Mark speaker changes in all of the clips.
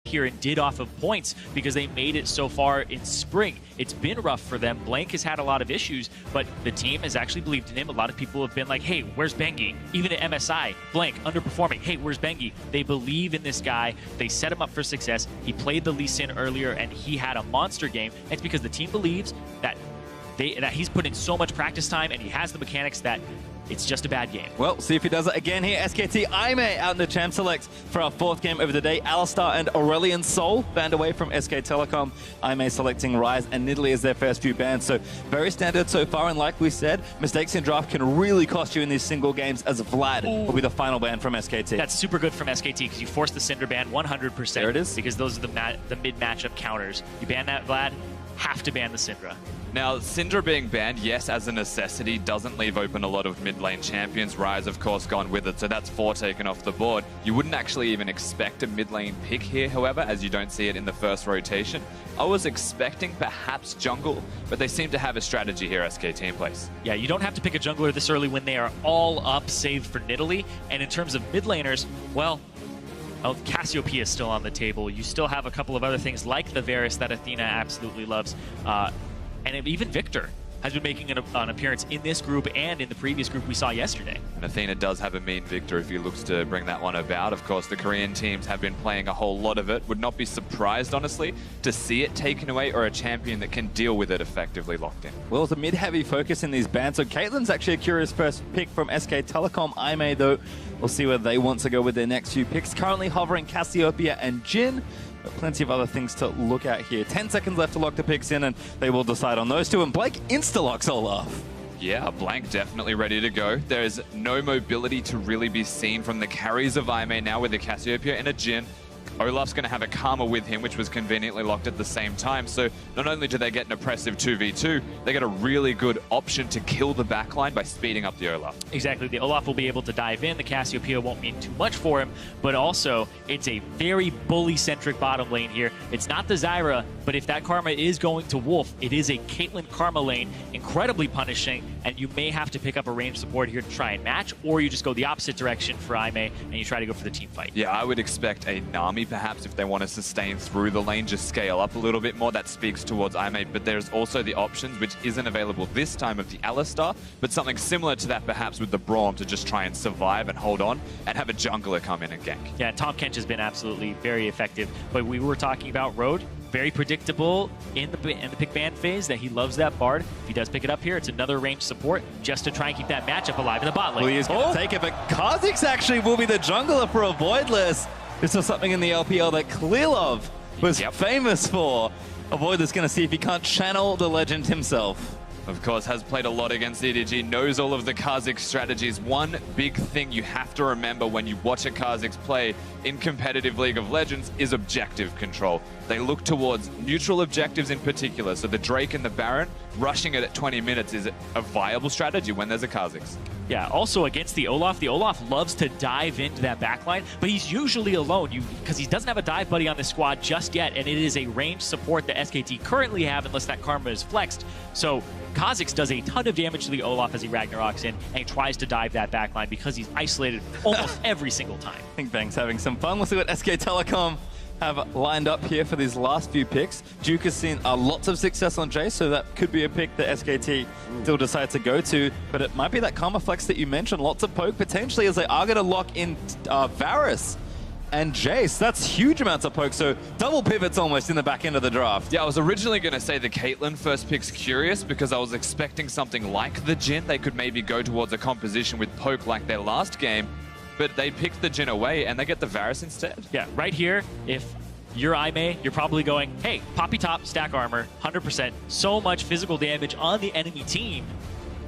Speaker 1: here and did off of points because they made it so far in spring. It's been rough for them. Blank has had a lot of issues, but the team has actually believed in him. A lot of people have been like, hey, where's Bengi? Even at MSI, Blank underperforming. Hey, where's Bengi? They believe in this guy. They set him up for success. He played the Lee Sin earlier, and he had a monster game. It's because the team believes that he's put in so much practice time and he has the mechanics that it's just a bad game.
Speaker 2: Well, see if he does it again here. SKT Aime out in the champ selects for our fourth game of the day. Alistar and Aurelion Sol banned away from SK Telecom. Aime selecting Rise and Nidalee as their first few bans. So very standard so far. And like we said, mistakes in draft can really cost you in these single games, as Vlad will be the final ban from SKT.
Speaker 1: That's super good from SKT because you force the Cinder ban 100%.
Speaker 2: There it is.
Speaker 1: Because those are the mid matchup counters. You ban that, Vlad, have to ban the Syndra.
Speaker 3: Now, Syndra being banned, yes, as a necessity, doesn't leave open a lot of mid lane champions. Rise, of course, gone with it, so that's 4 taken off the board. You wouldn't actually even expect a mid lane pick here, however, as you don't see it in the first rotation. I was expecting perhaps jungle, but they seem to have a strategy here, SKT in place.
Speaker 1: Yeah, you don't have to pick a jungler this early when they are all up, save for Nidalee. And in terms of mid laners, well, Cassiopeia is still on the table. You still have a couple of other things like the Varus that Athena absolutely loves. And even Victor has been making an appearance in this group and in the previous group we saw yesterday. And
Speaker 3: Athena does have a mean Victor if he looks to bring that one about. Of course, the Korean teams have been playing a whole lot of it. Would not be surprised, honestly, to see it taken away or a champion that can deal with it effectively locked in.
Speaker 2: Well, it's a mid-heavy focus in these bans. So Caitlyn's actually a curious first pick from SK Telecom. Aime, though, we'll see where they want to go with their next few picks. Currently hovering Cassiopeia and Jhin. But plenty of other things to look at here. 10 seconds left to lock the picks in, and they will decide on those two. And Blake insta-locks Olaf.
Speaker 3: Yeah, Blank definitely ready to go. There's no mobility to really be seen from the carries of Aime now with the Cassiopeia and a Jhin. Olaf's going to have a Karma with him, which was conveniently locked at the same time. So not only do they get an oppressive 2v2, they get a really good option to kill the backline by speeding up the Olaf.
Speaker 1: Exactly. The Olaf will be able to dive in. The Cassiopeia won't mean too much for him, but also it's a very bully-centric bottom lane here. It's not the Zyra, but if that Karma is going to Wolf, it is a Caitlyn Karma lane, incredibly punishing, and you may have to pick up a ranged support here to try and match, or you just go the opposite direction for Aime and you try to go for the team fight.
Speaker 3: Yeah, I would expect a Nami perhaps if they want to sustain through the lane, just scale up a little bit more. That speaks towards Aime, but there's also the options, which isn't available this time, of the Alistar, but something similar to that perhaps with the Braum to just try and survive and hold on and have a jungler come in and gank.
Speaker 1: Yeah, Tom Kench has been absolutely very effective, but we were talking about Road. Very predictable in the pick ban phase that he loves that Bard. If he does pick it up here, it's another ranged support just to try and keep that matchup alive in the bot lane.
Speaker 2: Well, he is going to take it, but Kha'Zix actually will be the jungler for a Voidless. This was something in the LPL that Clearlove was famous for. A Voidless going to see if he can't channel the legend himself.
Speaker 3: Of course, has played a lot against EDG, knows all of the Kha'Zix strategies. One big thing you have to remember when you watch a Kha'Zix play in competitive League of Legends is objective control. They look towards neutral objectives in particular, so the Drake and the Baron, rushing it at 20 minutes is a viable strategy when there's a Kha'Zix.
Speaker 1: Yeah, also against the Olaf loves to dive into that backline, but he's usually alone because he doesn't have a dive buddy on this squad just yet, and it is a ranged support that SKT currently have unless that Karma is flexed. So Kha'Zix does a ton of damage to the Olaf as he Ragnaroks in, and he tries to dive that backline because he's isolated almost every single time.
Speaker 2: I think Bang's having some fun. We'll see what SK Telecom have lined up here for these last few picks. Duke has seen lots of success on Jace, so that could be a pick that SKT still decide to go to, but it might be that Karma Flex that you mentioned. Lots of poke potentially as they are going to lock in Varus and Jace. That's huge amounts of poke, so double pivots almost in the back end of the draft.
Speaker 3: Yeah, I was originally going to say the Caitlyn first pick's curious because I was expecting something like the Jhin. They could maybe go towards a composition with poke like their last game, but they picked the Jhin away and they get the Varus instead.
Speaker 1: Yeah, right here, if you're Aime, you're probably going, hey, Poppy top, stack armor, 100%. So much physical damage on the enemy team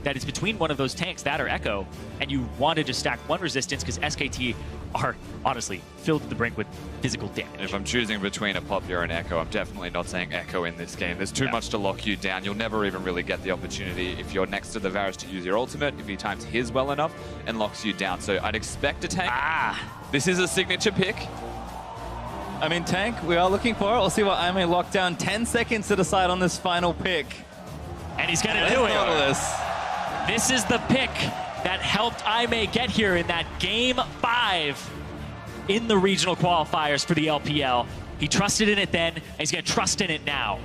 Speaker 1: that it's between one of those tanks, that or Echo, and you wanted to stack one resistance because SKT are honestly filled to the brink with physical damage.
Speaker 3: If I'm choosing between a Poppy or an Echo, I'm definitely not saying Echo in this game. There's too much to lock you down. You'll never even really get the opportunity if you're next to the Varus to use your ultimate, if he times his well enough and locks you down. So I'd expect a tank. This is a signature pick.
Speaker 2: I mean, tank, we are looking for it. We'll see what Aime locked down. 10 seconds to decide on this final pick.
Speaker 1: And he's going to do it. This is the pick that helped Aime get here in that Game 5 in the regional qualifiers for the LPL. He trusted in it then, and he's going to trust in it now.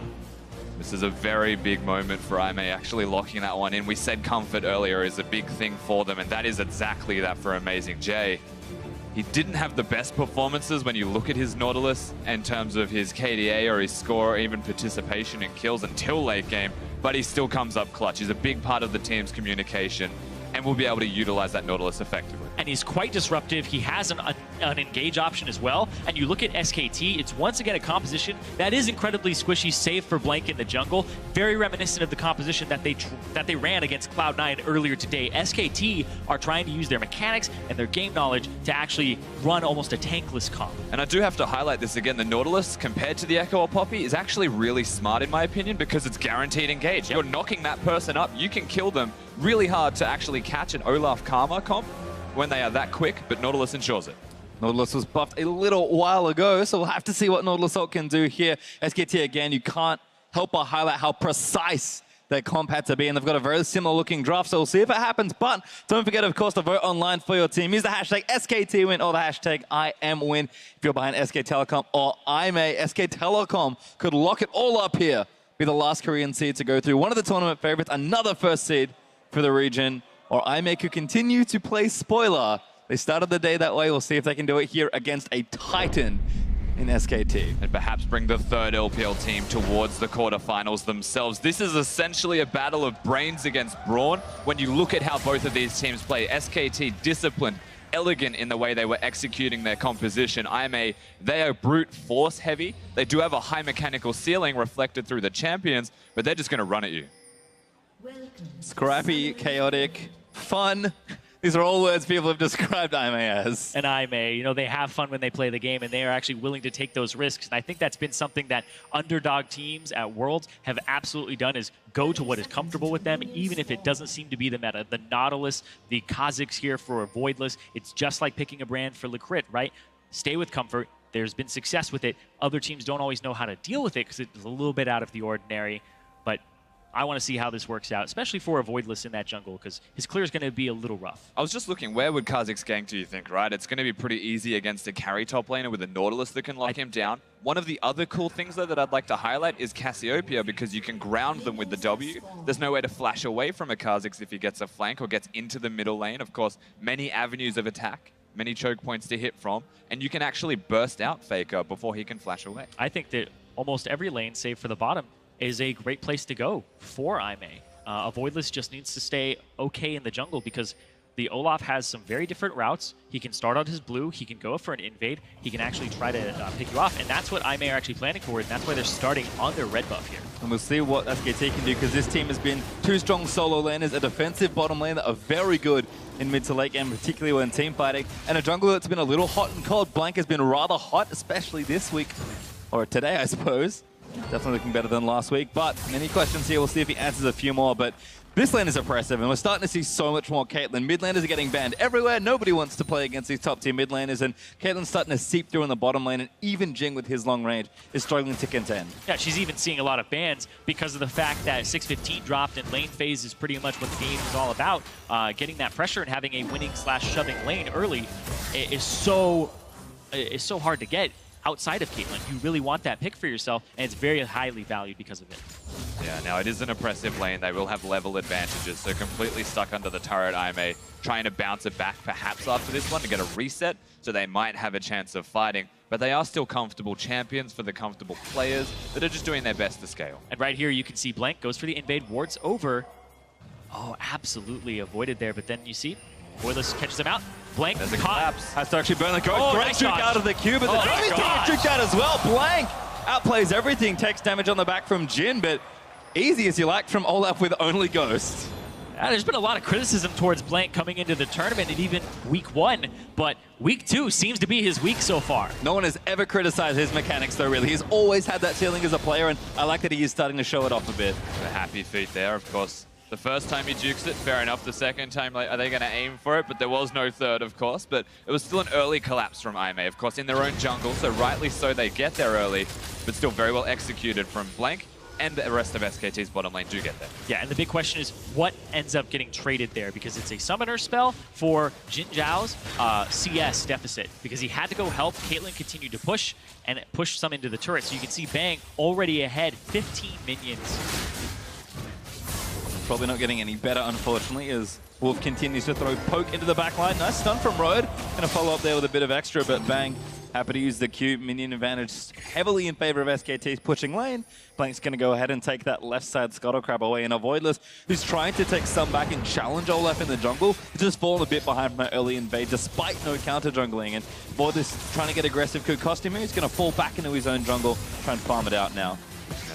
Speaker 3: This is a very big moment for Aime actually locking that one in. We said comfort earlier is a big thing for them, and that is exactly that for Amazing J. He didn't have the best performances when you look at his Nautilus in terms of his KDA or his score or even participation in kills until late game, but he still comes up clutch. He's a big part of the team's communication, and will be able to utilize that Nautilus effectively.
Speaker 1: And he's quite disruptive. He has an engage option as well. And you look at SKT, it's once again a composition that is incredibly squishy, save for Blank in the jungle. Very reminiscent of the composition that they ran against Cloud9 earlier today. SKT are trying to use their mechanics and their game knowledge to actually run almost a tankless comp.
Speaker 3: And I do have to highlight this again, the Nautilus compared to the Echo or Poppy is actually really smart in my opinion because it's guaranteed engage. You're knocking that person up, you can kill them. Really hard to actually catch an Olaf Karma comp when they are that quick, but Nautilus ensures it.
Speaker 2: Nautilus was buffed a little while ago, so we'll have to see what Nautilus Ult can do here. SKT, again, you can't help but highlight how precise their comp had to be, and they've got a very similar looking draft, so we'll see if it happens. But don't forget, of course, to vote online for your team. Use the hashtag SKTWin or the hashtag IamWin if you're behind SK Telecom or IMA. SK Telecom could lock it all up here, be the last Korean seed to go through. One of the tournament favorites, another first seed for the region, or IMA could continue to play spoiler. They started the day that way. We'll see if they can do it here against a Titan in SKT.
Speaker 3: And perhaps bring the third LPL team towards the quarterfinals themselves. This is essentially a battle of brains against brawn. When you look at how both of these teams play, SKT disciplined, elegant in the way they were executing their composition. IMA, they are brute force heavy. They do have a high mechanical ceiling reflected through the champions, but they're just going to run at you.
Speaker 2: Scrappy, chaotic, fun. These are all words people have described IMA as.
Speaker 1: And IMA, you know, they have fun when they play the game, and they are actually willing to take those risks. And I think that's been something that underdog teams at Worlds have absolutely done, is go to what is comfortable with them, even if it doesn't seem to be the meta. The Nautilus, the Kha'Zix here for a Voidless, it's just like picking a brand for Licrit, right? Stay with comfort. There's been success with it. Other teams don't always know how to deal with it because it's a little bit out of the ordinary. But I want to see how this works out, especially for a Voidless in that jungle, because his clear is going to be a little rough.
Speaker 3: I was just looking, where would Kha'Zix gank, do you think, right? It's going to be pretty easy against a carry top laner with a Nautilus that can lock him down. One of the other cool things, though, that I'd like to highlight is Cassiopeia, because you can ground them with the W. There's no way to flash away from a Kha'Zix if he gets a flank or gets into the middle lane. Of course, many avenues of attack, many choke points to hit from, and you can actually burst out Faker before he can flash away.
Speaker 1: I think that almost every lane, save for the bottom, is a great place to go for IMA. A Voidless just needs to stay okay in the jungle because the Olaf has some very different routes. He can start out his blue, he can go for an invade, he can actually try to pick you off, and that's what IMA are actually planning for, and that's why they're starting on their red buff here.
Speaker 2: And we'll see what SKT can do, because this team has been two strong solo laners, a defensive bottom lane that are very good in mid to late game, particularly when team fighting, and a jungle that's been a little hot and cold. Blank has been rather hot, especially this week, or today, I suppose. Definitely looking better than last week, but many questions here. We'll see if he answers a few more, but this lane is impressive, and we're starting to see so much more Caitlyn. Mid laners are getting banned everywhere. Nobody wants to play against these top tier mid laners, and Caitlyn's starting to seep through in the bottom lane, and even Jing with his long range is struggling to contend.
Speaker 1: Yeah, she's even seeing a lot of bans because of the fact that 615 dropped, and lane phase is pretty much what the game is all about. Getting that pressure and having a winning / shoving lane early is so hard to get. Outside of Caitlyn, you really want that pick for yourself, and it's very highly valued because of it.
Speaker 3: Yeah, now it is an oppressive lane. They will have level advantages, so completely stuck under the turret IMA, trying to bounce it back perhaps after this one to get a reset, so they might have a chance of fighting. But they are still comfortable champions for the comfortable players that are just doing their best to scale.
Speaker 1: And right here you can see Blank goes for the invade, wards over. Oh, absolutely avoided there, but then you see Voidless catches him out. Blank
Speaker 3: There's a
Speaker 1: caught.
Speaker 3: collapse.
Speaker 2: Has to actually burn the ghost.
Speaker 1: Oh,
Speaker 2: Great
Speaker 1: nice
Speaker 2: juke
Speaker 1: dodge.
Speaker 2: out of the cube, but the Johnny's taking juke out as well. Blank outplays everything, takes damage on the back from Jin, but easy as you like from Olaf with only Ghost.
Speaker 1: There's been a lot of criticism towards Blank coming into the tournament and even week 1, but week 2 seems to be his week so far.
Speaker 2: No one has ever criticized his mechanics though, really. He's always had that ceiling as a player, and I like that he is starting to show it off a bit.
Speaker 3: A happy feat there, of course. The first time he jukes it, fair enough. The second time, like, are they going to aim for it? But there was no third, of course. But it was still an early collapse from IMA, of course, in their own jungle. So rightly so, they get there early, but still very well executed from Blank. and the rest of SKT's bottom lane do get there.
Speaker 1: Yeah, and the big question is what ends up getting traded there, because it's a summoner spell for Jin Zhao's CS deficit, because he had to go help. Caitlyn continued to push and push some into the turret. So you can see Bang already ahead, 15 minions.
Speaker 2: Probably not getting any better, unfortunately, as Wolf continues to throw poke into the backline. Nice stun from Road. Going to follow up there with a bit of extra, but Bang happy to use the Q. Minion advantage heavily in favor of SKT's pushing lane. Blank's going to go ahead and take that left side Scuttle Crab away, and Voidless, who's trying to take some back and challenge Olaf in the jungle, has just fallen a bit behind from that early invade despite no counter jungling. And Voidless trying to get aggressive, could cost him. He's going to fall back into his own jungle, try and farm it out now.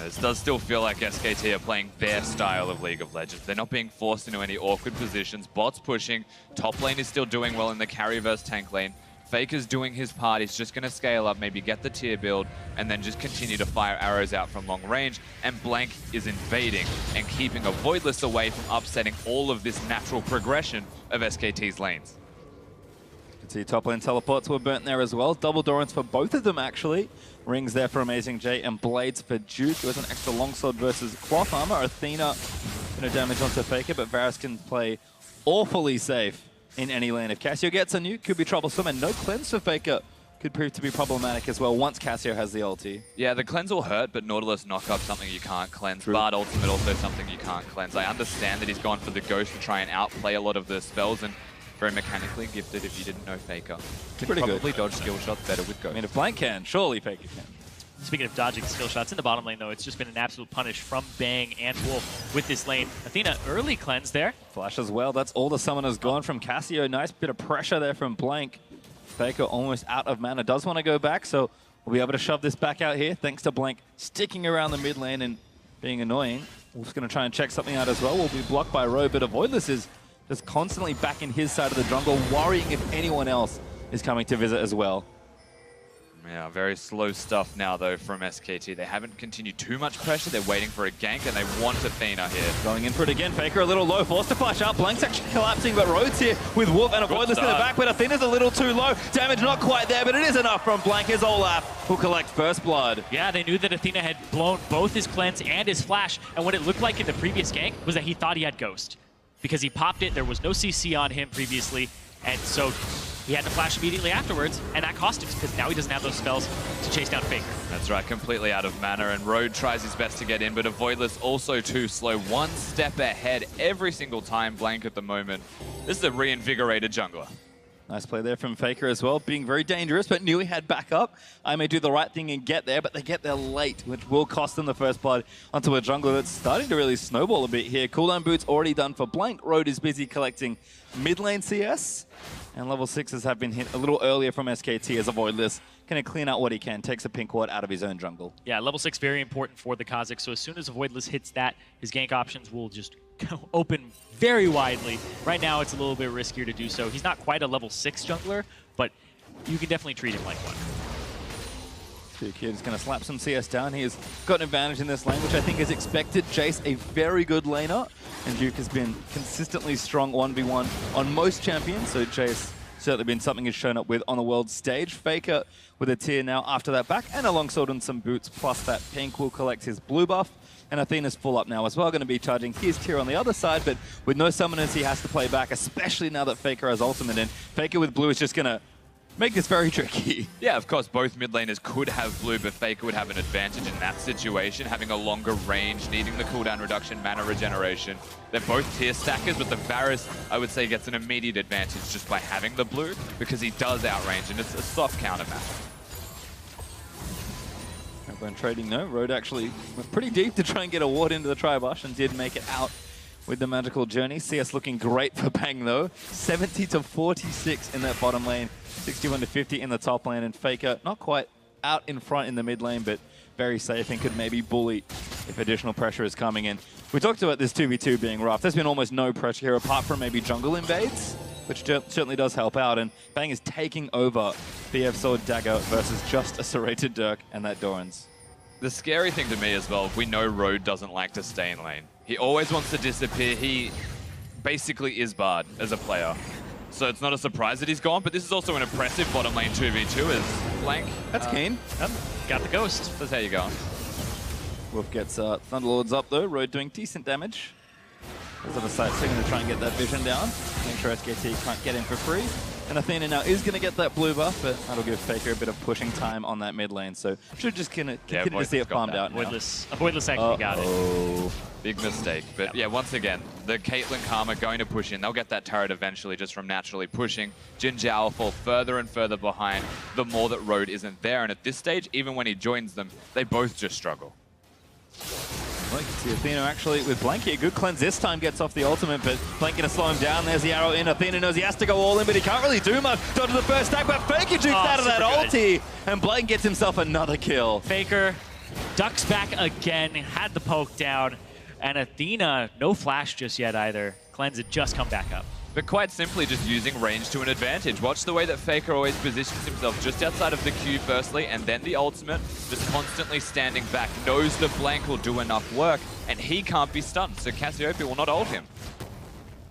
Speaker 3: This does still feel like SKT are playing their style of League of Legends. They're not being forced into any awkward positions. Bots pushing. Top lane is still doing well in the carry versus tank lane. Faker's doing his part. He's just going to scale up, maybe get the tier build, and then just continue to fire arrows out from long range. And Blank is invading and keeping a Voidless away from upsetting all of this natural progression of SKT's lanes.
Speaker 2: You can see top lane teleports were burnt there as well. Double Dorans for both of them, actually. Rings there for Amazing J, and Blades for Duke. There's an extra longsword versus cloth armor. Athena going to damage onto Faker, but Varus can play awfully safe in any lane. If Cassio gets a nuke, could be troublesome, and no cleanse for Faker could prove to be problematic as well once Cassio has the ulti.
Speaker 3: Yeah, the cleanse will hurt, but Nautilus knock-up something you can't cleanse.
Speaker 2: True.
Speaker 3: Bard ultimate also something you can't cleanse. I understand that he's gone for the Ghost to try and outplay a lot of the spells, and very mechanically gifted if you didn't know Faker. Can
Speaker 2: Pretty
Speaker 3: probably
Speaker 2: good.
Speaker 3: dodge skill shots better with Ghost.
Speaker 2: I mean, if Blank can, surely Faker can.
Speaker 1: Speaking of dodging skill shots, in the bottom lane, though, it's just been an absolute punish from Bang and Wolf with this lane. Athena, early cleanse there.
Speaker 2: Flash as well. That's all the summoners gone from Cassio. Nice bit of pressure there from Blank. Faker almost out of mana. Does want to go back, so we'll be able to shove this back out here thanks to Blank sticking around the mid lane and being annoying. Wolf's going to try and check something out as well. Will be blocked by Roe, but Voidless is just constantly back in his side of the jungle, worrying if anyone else is coming to visit as well.
Speaker 3: Yeah, very slow stuff now, though, from SKT. They haven't continued too much pressure. They're waiting for a gank, and they want Athena here.
Speaker 2: Going in for it again. Faker a little low, forced to flash out. Blank's actually collapsing, but Rhodes here with Wolf and a Voidless in the back, but Athena's a little too low. Damage not quite there, but it is enough from Blank as Olaf will collect first blood.
Speaker 1: Yeah, they knew that Athena had blown both his cleanse and his flash, and what it looked like in the previous gank was that he thought he had Ghost. Because he popped it, there was no CC on him previously, and so he had to flash immediately afterwards, and that cost him because now he doesn't have those spells to chase down Faker.
Speaker 3: That's right, completely out of mana, and Road tries his best to get in, but Voidless also too slow. One step ahead every single time. Blank at the moment. This is a reinvigorated jungler.
Speaker 2: Nice play there from Faker as well, being very dangerous, but knew he had backup. I may do the right thing and get there, but they get there late, which will cost them the first blood onto a jungler that's starting to really snowball a bit here. Cooldown boots already done for Blank. Road is busy collecting mid lane CS, and level 6s have been hit a little earlier from SKT as a Voidless. Going to clean out what he can, takes a pink ward out of his own jungle.
Speaker 1: Yeah, level 6 very important for the Kha'Zix, so as soon as a Voidless hits that, his gank options will just open very widely. Right now, it's a little bit riskier to do so. He's not quite a level 6 jungler, but you can definitely treat him like one.
Speaker 2: Duke is going to slap some CS down. He has got an advantage in this lane, which I think is expected. Jace, a very good laner, and Duke has been consistently strong 1v1 on most champions, so Jace certainly been something he's shown up with on the world stage. Faker with a tier now after that back, and a longsword and some boots, plus that pink will collect his blue buff. And Athena's full up now as well, going to be charging his tier on the other side, but with no summoners, he has to play back, especially now that Faker has ultimate in. Faker with blue is just going to make this very tricky.
Speaker 3: Yeah, of course, both mid laners could have blue, but Faker would have an advantage in that situation, having a longer range, needing the cooldown reduction, mana regeneration. They're both tier stackers, but the Varus, I would say, gets an immediate advantage just by having the blue, because he does outrange, and it's a soft counter map.
Speaker 2: When trading, no. Road actually went pretty deep to try and get a ward into the Tribush and did make it out with the magical journey. CS looking great for Bang though. 70 to 46 in that bottom lane, 61 to 50 in the top lane, and Faker not quite out in front in the mid lane, but very safe and could maybe bully if additional pressure is coming in. We talked about this 2v2 being rough. There's been almost no pressure here apart from maybe jungle invades, which certainly does help out, and Bang is taking over BF Sword Dagger versus just a serrated Dirk and that Doran's.
Speaker 3: The scary thing to me as well, we know Road doesn't like to stay in lane. He always wants to disappear. He basically is Bard as a player. So it's not a surprise that he's gone, but this is also an impressive bottom lane 2v2 as Blank.
Speaker 2: That's keen.
Speaker 1: Yep, got the Ghost.
Speaker 3: That's how you go.
Speaker 2: Wolf gets Thunderlords up though. Road doing decent damage. Those other sides are going to try and get that vision down. Make sure SKT can't get in for free. And Athena now is going to get that blue buff, but that'll give Faker a bit of pushing time on that mid lane. So should just continue to see it farmed out now.
Speaker 1: Voidless actually got it.
Speaker 3: Big mistake. But yeah, once again, the Caitlyn Karma going to push in. They'll get that turret eventually just from naturally pushing. Jin Zhao will fall further and further behind the more that Road isn't there. And at this stage, even when he joins them, they both just struggle.
Speaker 2: Well, you can see Athena actually with Blank here. Good cleanse this time, gets off the ultimate, but Blank going to slow him down. There's the arrow in. Athena knows he has to go all in, but he can't really do much. Dodges the first stack, but Faker jukes out of that ulti, and Blank gets himself another kill.
Speaker 1: Faker ducks back again, had the poke down, and Athena, no flash just yet either. Cleanse had just come back up.
Speaker 3: But quite simply just using range to an advantage. Watch the way that Faker always positions himself just outside of the Q firstly, and then the ultimate, just constantly standing back. Knows the Blank will do enough work, and he can't be stunned, so Cassiopeia will not ult him.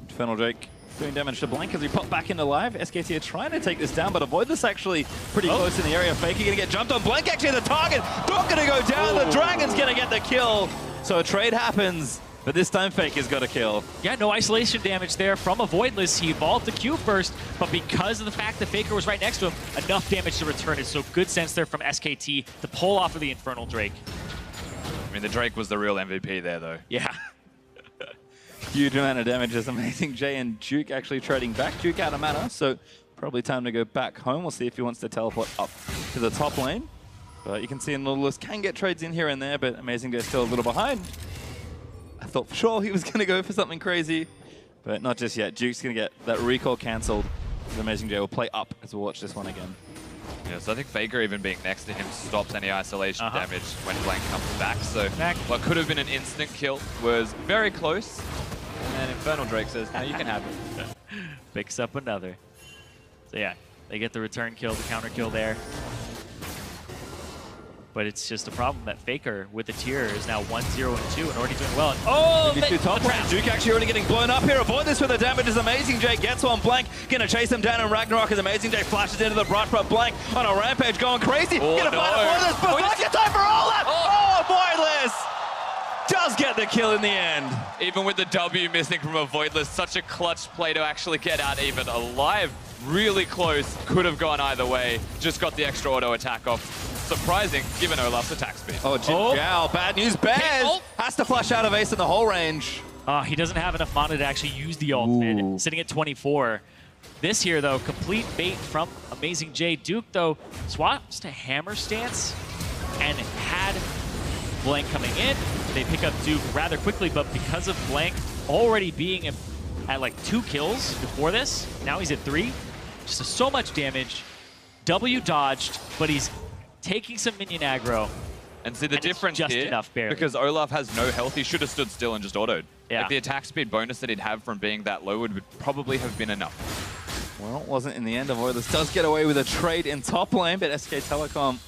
Speaker 2: Infernal Drake doing damage to Blank as we pop back into live. SKT are trying to take this down, but avoid this actually pretty close in the area. Faker going to get jumped on. Blank actually the target. Not going to go down. The Dragon's going to get the kill. So a trade happens. But this time, Faker's got a kill.
Speaker 1: Yeah, no isolation damage there from a Voidless. He evolved the Q first, but because of the fact that Faker was right next to him, enough damage to return it. So good sense there from SKT to pull off of the Infernal Drake.
Speaker 3: I mean, the Drake was the real MVP there, though.
Speaker 1: Yeah.
Speaker 2: Huge amount of damage as Amazing J and Duke actually trading back. Duke out of mana, so probably time to go back home. We'll see if he wants to teleport up to the top lane. But you can see Nautilus can get trades in here and there, but Amazing J still a little behind. I thought for sure he was going to go for something crazy, but not just yet. Duke's going to get that recall cancelled. Amazing J will play up as we watch this one again.
Speaker 3: Yeah, so I think Faker even being next to him stops any isolation damage when Blank comes back. So what could have been an instant kill was very close. And Infernal Drake says, no, you can have it.
Speaker 1: Picks up another. So yeah, they get the return kill, the counter kill there. But it's just a problem that Faker with the tier is now 1-0 and 2 and already doing well. Oh, the trap.
Speaker 2: Duke actually already getting blown up here. Avoid this with the damage as Amazing J gets one. Blank gonna chase him down in Ragnarok as Amazing J flashes into the brush, but Blank on a rampage going crazy. Gonna find a Voidless, but Blank time for all that. Oh, Voidless does get the kill in the end.
Speaker 3: Even with the W missing from a Voidless, such a clutch play to actually get out even alive. Really close, could have gone either way. Just got the extra auto attack off. Surprising, given Olaf's attack speed.
Speaker 2: Oh, Jin Zhao, bad news. Bears has to flush out of Ace in the whole range.
Speaker 1: He doesn't have enough mana to actually use the ultimate, sitting at 24. This here, though, complete bait from Amazing J. Duke, though, swaps to Hammer stance and had Blank coming in. They pick up Duke rather quickly, but because of Blank already being at like 2 kills before this, now he's at 3. Just so much damage. W dodged, but he's taking some minion aggro.
Speaker 3: And see the difference
Speaker 1: just
Speaker 3: here,
Speaker 1: enough, barely.
Speaker 3: Because Olaf has no health, he should have stood still and just autoed.
Speaker 1: Yeah.
Speaker 3: Like the attack speed bonus that he'd have from being that low would probably have been enough.
Speaker 2: Well, it wasn't in the end. Avoidless does get away with a trade in top lane, but SK Telecom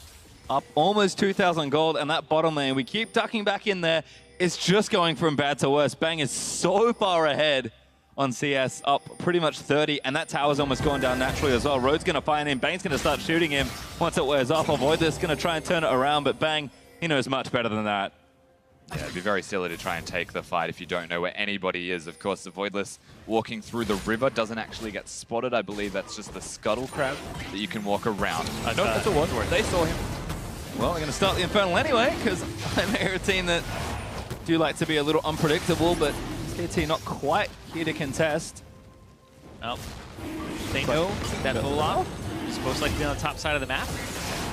Speaker 2: up almost 2,000 gold, and that bottom lane, we keep ducking back in there. It's just going from bad to worse. Bang is so far ahead on CS, up pretty much 30, and that tower's almost going down naturally as well. Road's going to find him. Bang's going to start shooting him once it wears off. Avoidless going to try and turn it around, but Bang, he knows much better than that.
Speaker 3: Yeah, it'd be very silly to try and take the fight if you don't know where anybody is. Of course, the Voidless walking through the river doesn't actually get spotted. I believe that's just the Scuttle Crab that you can walk around. No, that's a Wadsworth. They saw him.
Speaker 2: Well, we're going to start the Infernal anyway, because I'm a team that do like to be a little unpredictable, but SKT not quite here to contest.
Speaker 1: Oh, they know that Olaf is most likely to be on the top side of the map.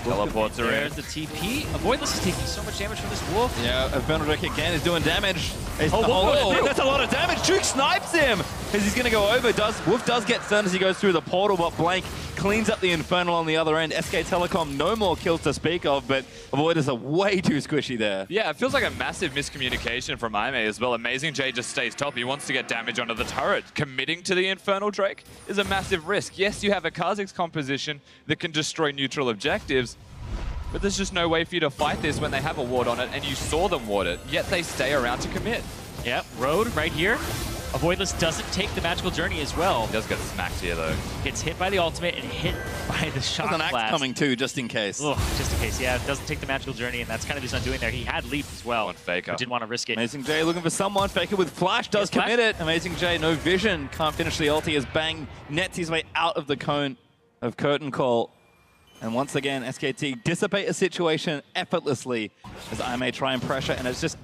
Speaker 3: Teleports are in.
Speaker 1: There's the TP. Avoidless is taking so much damage from this Wolf.
Speaker 2: Yeah, Infernal Drake again is doing damage.
Speaker 1: Whoa.
Speaker 2: That's a lot of damage. Duke snipes him as he's going to go over. Wolf does get stunned as he goes through the portal, but Blank cleans up the Infernal on the other end. SK Telecom, no more kills to speak of, but Avoiders are way too squishy there.
Speaker 3: Yeah, it feels like a massive miscommunication from Aime as well. Amazing J just stays top. He wants to get damage onto the turret. Committing to the Infernal Drake is a massive risk. Yes, you have a Kha'Zix composition that can destroy neutral objectives, but there's just no way for you to fight this when they have a ward on it, and you saw them ward it, yet they stay around to commit.
Speaker 1: Yep, Road right here. Avoidless doesn't take the magical journey as well.
Speaker 3: He does get smacked here, though.
Speaker 1: Gets hit by the ultimate and hit by the shock
Speaker 2: There's an
Speaker 1: blast.
Speaker 2: axe coming too, just in case.
Speaker 1: Ugh, just in case, yeah. Doesn't take the magical journey, and that's kind of his undoing there. He had leap as well,
Speaker 3: On Faker.
Speaker 1: but didn't want to risk it.
Speaker 2: Amazing J looking for someone. Faker with flash does
Speaker 1: Yes,
Speaker 2: commit it. Amazing J, no vision. Can't finish the ulti as Bang nets his way out of the cone of Curtain Call. And once again, SKT dissipate a situation effortlessly as I may try and pressure, and it's just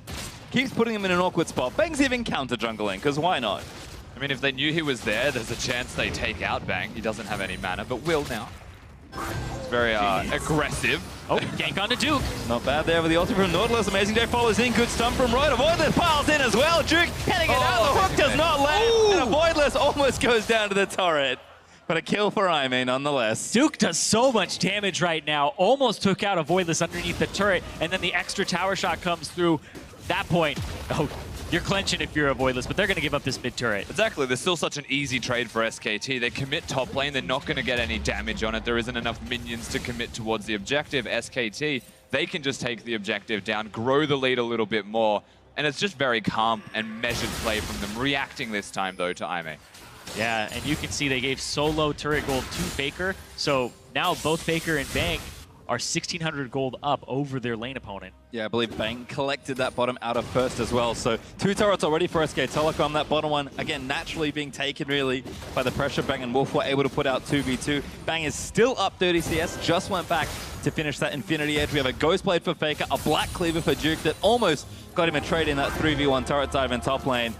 Speaker 2: keeps putting him in an awkward spot. Bang's even counter jungling, because why not?
Speaker 3: I mean, if they knew he was there, there's a chance they take out Bang. He doesn't have any mana, but will now. It's very aggressive.
Speaker 1: Oh, gank onto Duke.
Speaker 2: Not bad there with the ulti from Nautilus. Amazing J follows in. Good stun from Royd. Avoidless piles in as well. Duke heading it out. The hook does not land. And Avoidless almost goes down to the turret. But a kill for Aime nonetheless.
Speaker 1: Duke does so much damage right now. Almost took out Avoidless underneath the turret, and then the extra tower shot comes through. That point, oh, you're clenching if you're Avoidless, but they're going to give up this mid turret.
Speaker 3: Exactly. There's still such an easy trade for SKT. They commit top lane. They're not going to get any damage on it. There isn't enough minions to commit towards the objective. SKT, they can just take the objective down, grow the lead a little bit more, and it's just very calm and measured play from them. Reacting this time, though, to Aime.
Speaker 1: Yeah, and you can see they gave solo turret gold to Faker, so now both Faker and Bang are 1,600 gold up over their lane opponent.
Speaker 2: Yeah, I believe Bang collected that bottom out of first as well. So 2 turrets already for SK Telecom. That bottom one, again, naturally being taken really by the pressure. Bang and Wolf were able to put out 2v2. Bang is still up 30 CS, just went back to finish that Infinity Edge. We have a Ghost Blade for Faker, a Black Cleaver for Duke that almost got him a trade in that 3v1 turret dive in top lane.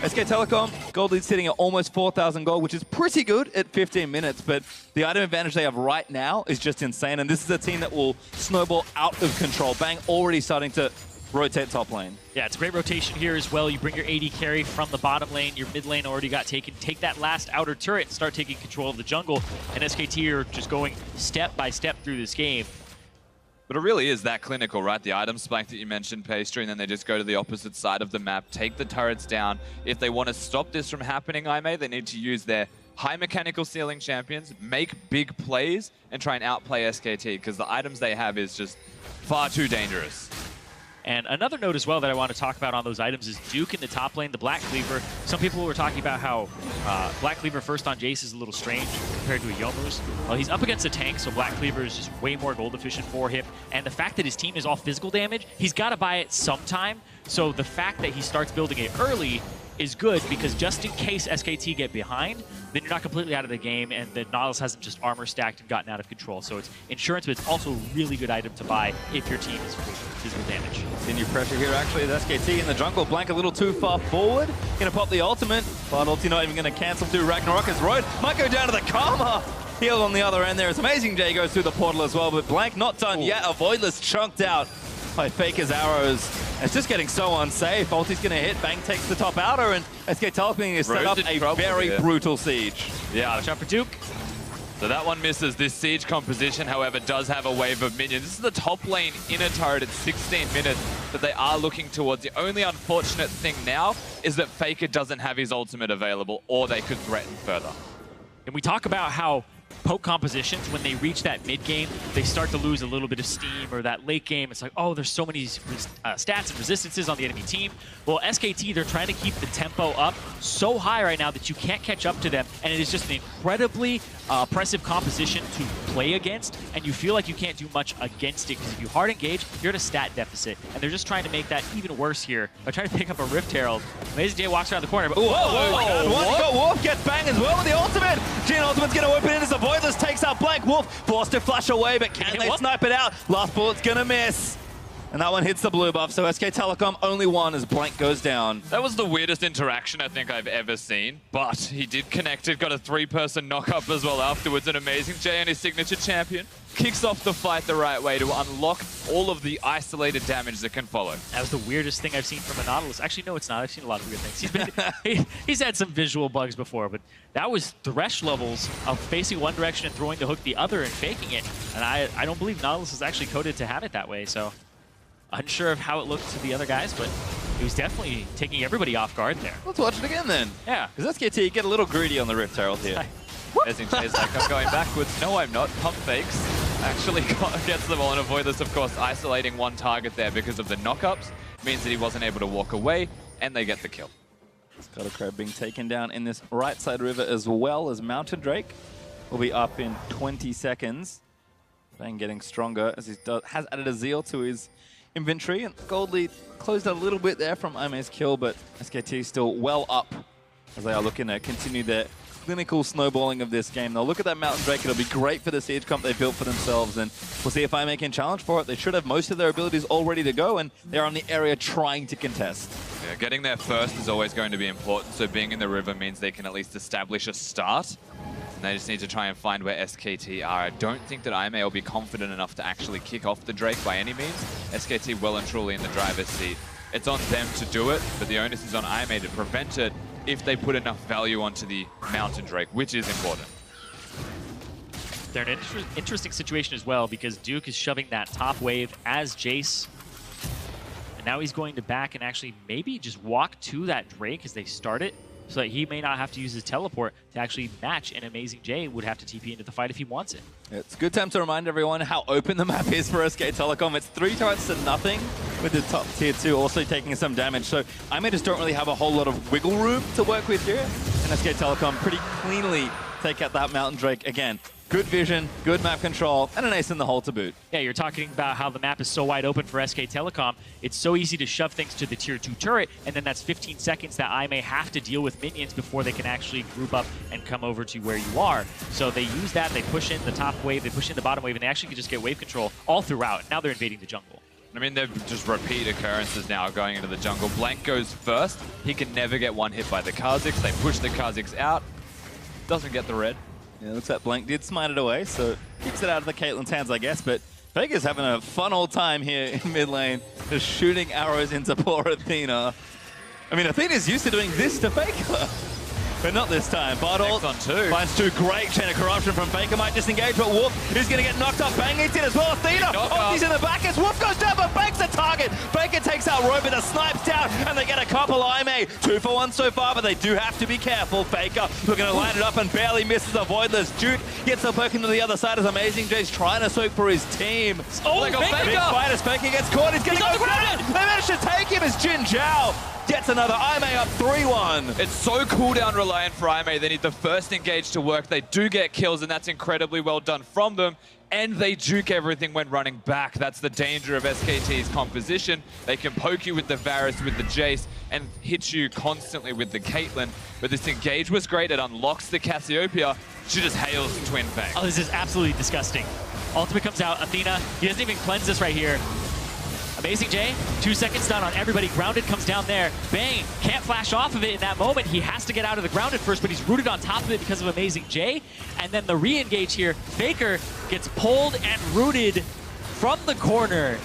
Speaker 2: SK Telecom, gold lead sitting at almost 4,000 gold, which is pretty good at 15 minutes, but the item advantage they have right now is just insane, and this is a team that will snowball out of control. Bang already starting to rotate top lane.
Speaker 1: Yeah, it's a great rotation here as well. You bring your AD carry from the bottom lane. Your mid lane already got taken. Take that last outer turret and start taking control of the jungle, and SKT are just going step by step through this game.
Speaker 3: But it really is that clinical, right? The item spike that you mentioned, Pastry, and then they just go to the opposite side of the map, take the turrets down. If they want to stop this from happening, Aime, they need to use their high mechanical ceiling champions, make big plays, and try and outplay SKT, because the items they have is just far too dangerous.
Speaker 1: And another note as well that I want to talk about on those items is Duke in the top lane, the Black Cleaver. Some people were talking about how Black Cleaver first on Jace is a little strange compared to a Youmuu's. Well, he's up against a tank, so Black Cleaver is just way more gold efficient for him. And the fact that his team is all physical damage, he's got to buy it sometime. So the fact that he starts building it early is good, because just in case SKT get behind, then you're not completely out of the game, and the Nautilus hasn't just armor stacked and gotten out of control. So it's insurance, but it's also a really good item to buy if your team is physical damage.
Speaker 2: Continue pressure here actually with SKT in the jungle. Blank a little too far forward. Gonna pop the ultimate, but ulti not even gonna cancel through Ragnarok as Royd might go down to the Karma. Heal on the other end there. It's Amazing J goes through the portal as well, but Blank not done yet. Avoidless chunked out by Faker's arrows. It's just getting so unsafe. Ulti's going to hit. Bang takes the top outer, and SK Telecom is set up a very brutal siege.
Speaker 3: Yeah,
Speaker 1: Watch out for Duke.
Speaker 3: so that one misses. This siege composition, however, does have a wave of minions. This is the top lane inner turret at 16 minutes that they are looking towards. The only unfortunate thing now is that Faker doesn't have his ultimate available, or they could threaten further.
Speaker 1: And we talk about how poke compositions, when they reach that mid game, they start to lose a little bit of steam, or that late game, it's like, oh, there's so many stats and resistances on the enemy team. Well, SKT, they're trying to keep the tempo up so high right now that you can't catch up to them, and it is just an incredibly oppressive composition to play against, and you feel like you can't do much against it, because if you hard engage, you're at a stat deficit, and they're just trying to make that even worse here by trying to pick up a Rift Herald. Amazing J walks around the corner, but
Speaker 2: Whoa, Wolf gets Bang as well with the ultimate. Jin ultimate's going to open in as Avoidless takes out Blank. Wolf forced to flash away, but can they snipe it out? Last bullet's going to miss. And that one hits the blue buff, so SK Telecom only one as Blank goes down.
Speaker 3: That was the weirdest interaction I think I've ever seen, but he did connect it, got a 3-person knock-up as well afterwards. An Amazing J and his signature champion kicks off the fight the right way to unlock all of the isolated damage that can follow.
Speaker 1: that was the weirdest thing I've seen from a Nautilus. Actually, no, it's not. I've seen a lot of weird things. He's had some visual bugs before, but that was Thresh levels of facing one direction and throwing the hook the other and faking it. And I don't believe Nautilus is actually coded to have it that way, so unsure of how it looked to the other guys, but he was definitely taking everybody off guard there.
Speaker 2: Let's watch it again then.
Speaker 1: Yeah.
Speaker 2: Because SKT get a little greedy on the Rift Herald here.
Speaker 3: Amazing J's like, I'm going backwards. No, I'm not. Pump fakes. Actually gets them all, and Avoidless, of course, isolating one target there because of the knockups. Means that he wasn't able to walk away, and they get the kill.
Speaker 2: SKT being taken down in this right side river as well as Mountain Drake will be up in 20 seconds. Bang getting stronger as he has added a Zeal to his inventory. And Gold lead closed a little bit there from Aime's kill, but SKT still well up as they are looking to continue their clinical snowballing of this game. They'll look at that Mountain Drake. It'll be great for the siege comp they built for themselves, and we'll see if Aime can challenge for it. They should have most of their abilities all ready to go, and they're on the area trying to contest.
Speaker 3: Yeah, getting there first is always going to be important, so being in the river means they can at least establish a start. And they just need to try and find where SKT are. I don't think that Aime will be confident enough to actually kick off the Drake by any means. SKT well and truly in the driver's seat. It's on them to do it, but the onus is on Aime to prevent it if they put enough value onto the Mountain Drake, which is important.
Speaker 1: They're in an interesting situation as well because Duke is shoving that top wave as Jace. And now he's going to back and actually maybe just walk to that Drake as they start it so that he may not have to use his teleport to actually match, and Amazing J would have to TP into the fight if he wants it.
Speaker 2: It's a good time to remind everyone how open the map is for SK Telecom. It's 3 turrets to nothing, with the top tier 2 also taking some damage. So Aime just don't really have a whole lot of wiggle room to work with here. And SK Telecom pretty cleanly take out that Mountain Drake again. Good vision, good map control, and an ace in the hole to boot.
Speaker 1: Yeah, you're talking about how the map is so wide open for SK Telecom. It's so easy to shove things to the tier 2 turret, and then that's 15 seconds that I may have to deal with minions before they can actually group up and come over to where you are. So they use that, they push in the top wave, they push in the bottom wave, and they actually can just get wave control all throughout. Now they're invading the jungle.
Speaker 3: I mean, they've just repeat occurrences now going into the jungle. Blank goes first. He can never get one hit by the Kha'Zix. They push the Kha'Zix out. Doesn't get the red.
Speaker 2: Yeah, looks like Blank did smite it away, so keeps it out of the Caitlyn's hands, I guess. But Faker's having a fun old time here in mid lane, just shooting arrows into poor Athena. I mean, Athena's used to doing this to Faker, but not this time. Bottle
Speaker 3: on 2.
Speaker 2: finds 2. Great chain of corruption from Faker. Might disengage, but Wolf is going to get knocked off. Bang eats it as well. Athena, he's in the back as Wolf goes down, but Bank's the target. Faker takes out Rover, the snipes down, and they get a couple. Aime, 2 for 1 so far, but they do have to be careful. Faker looking to line it up and barely misses a Voidless. Duke gets the poke into the other side as Amazing J's trying to soak for his team.
Speaker 1: Oh,
Speaker 2: Big fight as Faker gets caught. He's going to go down. They managed to take him as Jin Zhao gets another. Aime up 3-1.
Speaker 3: It's so cooldown reliant for Aime. They need the first engage to work. They do get kills, and that's incredibly well done from them. And they juke everything when running back. That's the danger of SKT's composition. They can poke you with the Varus, with the Jace, and hit you constantly with the Caitlyn. But this engage was great. It unlocks the Cassiopeia. She just hails Twin Fang.
Speaker 1: Oh, this is absolutely disgusting. Ultimate comes out. Athena, he doesn't even cleanse this right here. Amazing J, 2 seconds down on everybody. Grounded comes down there. Bang, can't flash off of it in that moment. He has to get out of the grounded first, but he's rooted on top of it because of Amazing J. And then the re-engage here, Faker gets pulled and rooted from the corner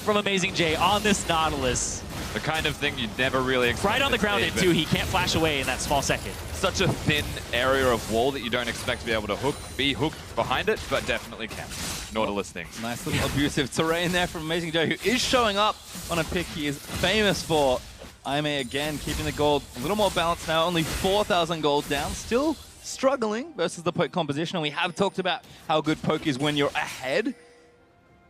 Speaker 1: from Amazing J on this Nautilus.
Speaker 3: The kind of thing you'd never really expect.
Speaker 1: Right on the grounded too. He can't flash away in that small second.
Speaker 3: Such a thin area of wall that you don't expect to be able to be hooked behind it, but definitely can. Nautilus things.
Speaker 2: Nice little abusive terrain there from Amazing Joe, who is showing up on a pick he is famous for. Aime again keeping the gold a little more balanced now, only 4,000 gold down, still struggling versus the poke composition. And we have talked about how good poke is when you're ahead.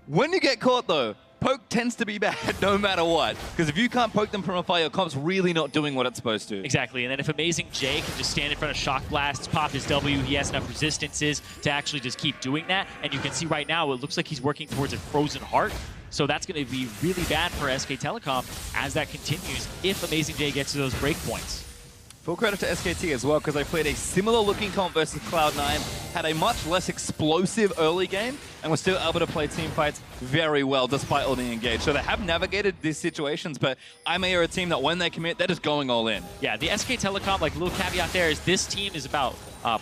Speaker 2: When you get caught though, poke tends to be bad no matter what. Because if you can't poke them from afar, your comp's really not doing what it's supposed to.
Speaker 1: Exactly, and then if Amazing J can just stand in front of Shock Blasts, pop his W, he has enough resistances to actually just keep doing that. And you can see right now, it looks like he's working towards a Frozen Heart. So that's going to be really bad for SK Telecom as that continues if Amazing J gets to those breakpoints.
Speaker 2: Full credit to SKT as well, because they played a similar looking comp versus Cloud9, had a much less explosive early game, and were still able to play team fights very well despite all the engage. So they have navigated these situations, but Aime are a team that when they commit, they're just going all in.
Speaker 1: Yeah, the SK Telecom, like, little caveat there is this team is about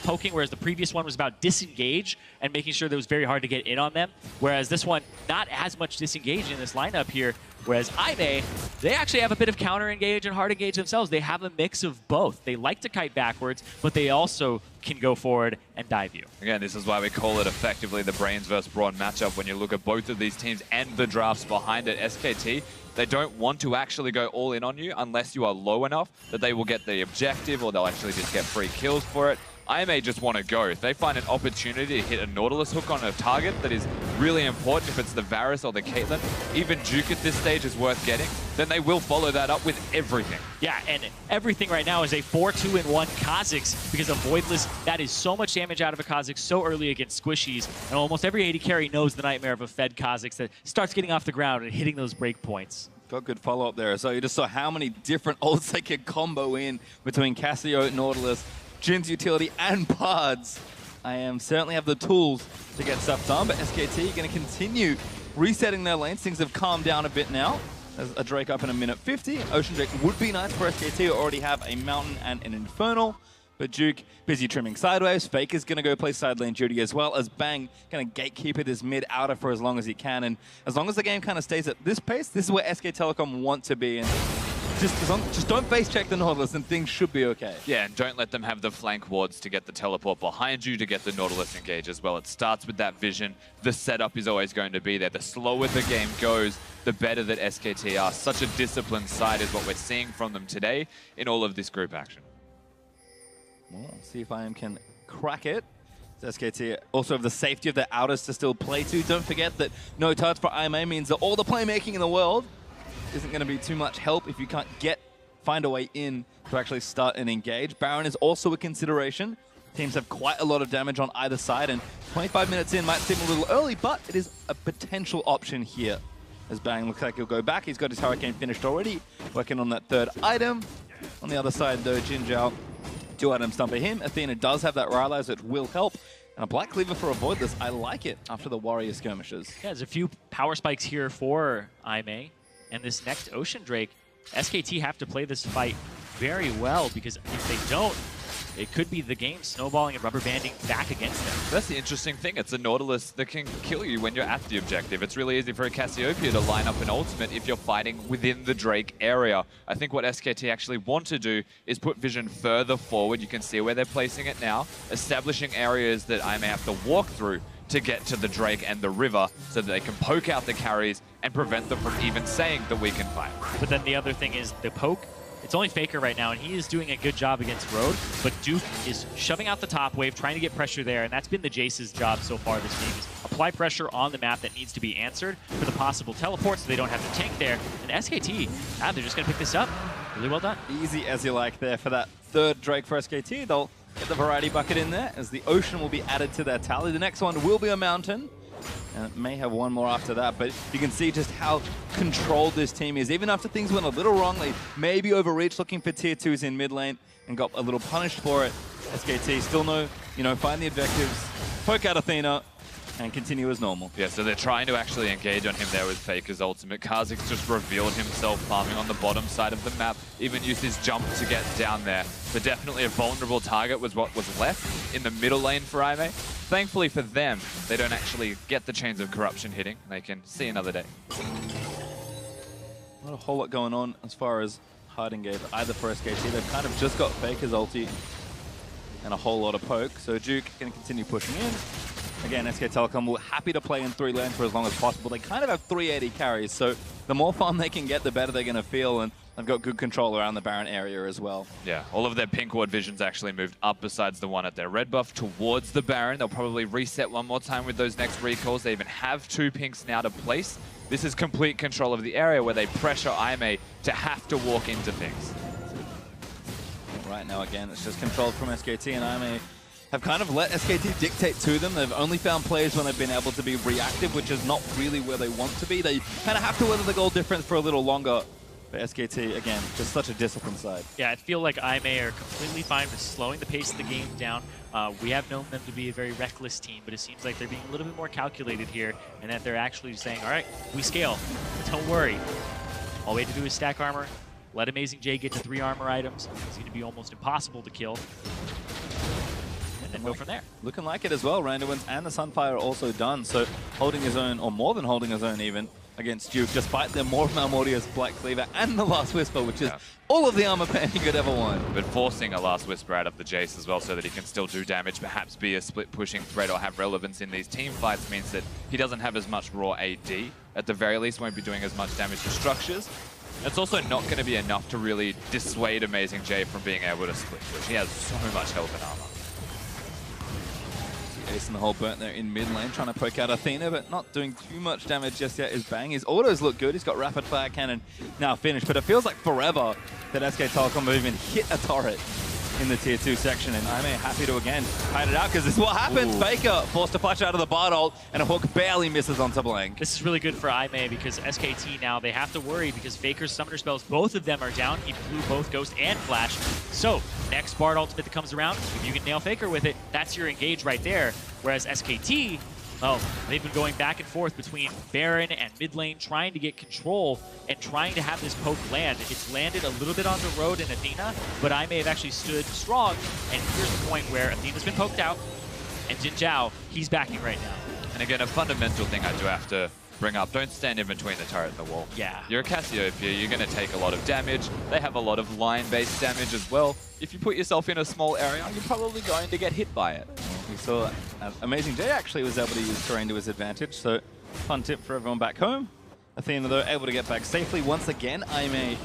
Speaker 1: poking, whereas the previous one was about disengage and making sure that it was very hard to get in on them. Whereas this one, not as much disengage in this lineup here. Whereas Aime, they actually have a bit of counter engage and hard engage themselves. They have a mix of both. They like to kite backwards, but they also can go forward and dive you.
Speaker 3: Again, this is why we call it effectively the Brains versus Brawn matchup. When you look at both of these teams and the drafts behind it, SKT, they don't want to actually go all in on you unless you are low enough that they will get the objective or they'll actually just get free kills for it. IMA just want to go. If they find an opportunity to hit a Nautilus hook on a target that is really important, if it's the Varus or the Caitlyn, even Duke at this stage is worth getting, then they will follow that up with everything.
Speaker 1: Yeah, and everything right now is a 4-2-1 Kha'Zix because of Voidless. That is so much damage out of a Kha'Zix so early against squishies, and almost every AD carry knows the nightmare of a fed Kha'Zix that starts getting off the ground and hitting those break points.
Speaker 2: Got good follow-up there. So you just saw how many different ults they could combo in between Cassio, Nautilus, Jin's utility, and Pods. I certainly have the tools to get stuff done, but SKT are going to continue resetting their lanes. Things have calmed down a bit now. There's a Drake up in a minute 50. Ocean Drake would be nice for SKT, who already have a Mountain and an Infernal. But Duke busy trimming sideways. Fake is going to go play side lane duty as well as Bang going to gatekeeper this mid outer for as long as he can. And as long as the game kind of stays at this pace, this is where SK Telecom want to be. And just don't face check the Nautilus and things should be okay.
Speaker 3: Yeah, and don't let them have the flank wards to get the teleport behind you to get the Nautilus engage as well. It starts with that vision. The setup is always going to be there. The slower the game goes, the better that SKT are. Such a disciplined side is what we're seeing from them today in all of this group action.
Speaker 2: Well, see if IM can crack it. SKT also have the safety of their outers to still play to. Don't forget that no touch for IMA means that all the playmaking in the world isn't going to be too much help if you can't find a way in to actually start and engage. Baron is also a consideration. Teams have quite a lot of damage on either side, and 25 minutes in might seem a little early, but it is a potential option here. As Bang looks like he'll go back. He's got his Hurricane finished already, working on that third item. On the other side, though, Jin Zhao, 2 items done for him. Athena does have that Rylai's, which will help. And a Black Cleaver for Avoid This. I like it after the Warrior skirmishes.
Speaker 1: Yeah, there's a few power spikes here for IMA. And this next Ocean Drake, SKT have to play this fight very well, because if they don't, it could be the game snowballing and rubber banding back against them.
Speaker 3: That's the interesting thing. It's a Nautilus that can kill you when you're at the objective. It's really easy for a Cassiopeia to line up an ultimate if you're fighting within the Drake area. I think what SKT actually want to do is put vision further forward. You can see where they're placing it now, establishing areas that I may have to walk through to get to the Drake and the river so that they can poke out the carries and prevent them from even saying that we can fight.
Speaker 1: But then the other thing is the poke. It's only Faker right now, and he is doing a good job against Road, but Duke is shoving out the top wave, trying to get pressure there, and that's been the Jace's job so far this game, is apply pressure on the map that needs to be answered for the possible teleport so they don't have to tank there. And SKT, they're just going to pick this up. Really well done.
Speaker 2: Easy as you like there for that third Drake for SKT. They'll get the variety bucket in there as the Ocean will be added to their tally. The next one will be a Mountain. And it may have one more after that, but you can see just how controlled this team is. Even after things went a little wrong, they maybe overreached looking for tier 2s in mid lane and got a little punished for it. SKT still know, find the objectives, poke out Athena, and continue as normal.
Speaker 3: Yeah, so they're trying to actually engage on him there with Faker's ultimate. Kha'Zix just revealed himself farming on the bottom side of the map, even used his jump to get down there. But definitely a vulnerable target was what was left in the middle lane for IMA. Thankfully for them, they don't actually get the Chains of Corruption hitting. They can see another day.
Speaker 2: Not a whole lot going on as far as hard engage either for SKT. They've kind of just got Faker's ulti and a whole lot of poke. So Duke going to continue pushing in. Again, SK Telecom will happy to play in 3 lanes for as long as possible. They kind of have 380 carries, so the more farm they can get, the better they're going to feel, and they've got good control around the Baron area as well.
Speaker 3: Yeah, all of their pink ward visions actually moved up besides the one at their red buff towards the Baron. They'll probably reset one more time with those next recalls. They even have 2 pinks now to place. This is complete control of the area where they pressure IMA to have to walk into things.
Speaker 2: Right now, again, it's just controlled from SKT, and IMA have kind of let SKT dictate to them. They've only found plays when they've been able to be reactive, which is not really where they want to be. They kind of have to weather the goal difference for a little longer. But SKT, again, just such a disciplined side.
Speaker 1: Yeah, I feel like IMA are completely fine with slowing the pace of the game down. We have known them to be a very reckless team, but it seems like they're being a little bit more calculated here, and that they're actually saying, all right, we scale. Don't worry. All we have to do is stack armor. Let Amazing J get to 3 armor items. It's going to be almost impossible to kill. And then go from there.
Speaker 2: Looking like it as well. Randuin's and the Sunfire are also done. So holding his own, or more than holding his own even, against Duke, despite their more Malmortius Black Cleaver and the Last Whisper, which is all of the armor pan you could ever want.
Speaker 3: But forcing a Last Whisper out of the Jace as well so that he can still do damage, perhaps be a split pushing threat or have relevance in these team fights, means that he doesn't have as much raw AD. At the very least, won't be doing as much damage to structures. It's also not going to be enough to really dissuade Amazing J from being able to split push. He has so much health and armor.
Speaker 2: Facing the whole burnt there in mid lane, trying to poke out Athena, but not doing too much damage just yet is Bang. His autos look good. He's got rapid fire cannon now finished, but it feels like forever that SK Telecom have even hit a turret in the tier 2 section, and I'm happy to again hide it out because this is what happens. Ooh. Faker forced to flash out of the Bard ult, and a hook barely misses onto Blank.
Speaker 1: This is really good for Ime because SKT now, they have to worry because Faker's summoner spells, both of them are down. He blew both Ghost and Flash. So, next Bard ultimate that comes around, if you can nail Faker with it, that's your engage right there. Whereas SKT, well, they've been going back and forth between Baron and mid lane, trying to get control and trying to have this poke land. It's landed a little bit on the road in Athena, but I may have actually stood strong. And here's the point where Athena's been poked out, and Jin Zhao, he's backing right now.
Speaker 3: And again, a fundamental thing I do have to bring up, don't stand in between the turret and the wall.
Speaker 1: Yeah.
Speaker 3: You're a Cassiopeia, you're going to take a lot of damage. They have a lot of line-based damage as well. If you put yourself in a small area, you're probably going to get hit by it.
Speaker 2: We saw Amazing J actually was able to use terrain to his advantage, so fun tip for everyone back home. Athena, though, able to get back safely. Once again, I may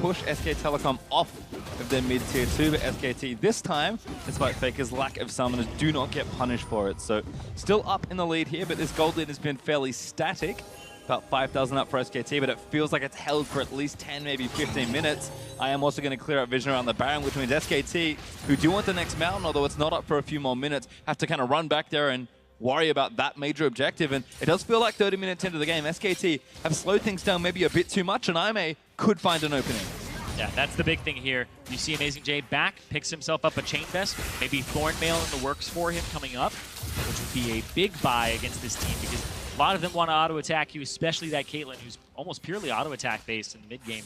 Speaker 2: push SK Telecom off of their mid-tier 2, but SKT this time, despite Faker's lack of summoners, do not get punished for it. So still up in the lead here, but this gold lead has been fairly static. About 5,000 up for SKT, but it feels like it's held for at least 10, maybe 15 minutes. I am also going to clear out vision around the Baron, which means SKT, who do want the next mountain, although it's not up for a few more minutes, have to kind of run back there and worry about that major objective. And it does feel like 30 minutes into the game, SKT have slowed things down maybe a bit too much, and IMA could find an opening.
Speaker 1: Yeah, that's the big thing here. You see Amazing J back, picks himself up a Chain Vest, maybe Thornmail in the works for him coming up, which would be a big buy against this team because a lot of them want to auto-attack you, especially that Caitlyn, who's almost purely auto-attack based in the mid-game.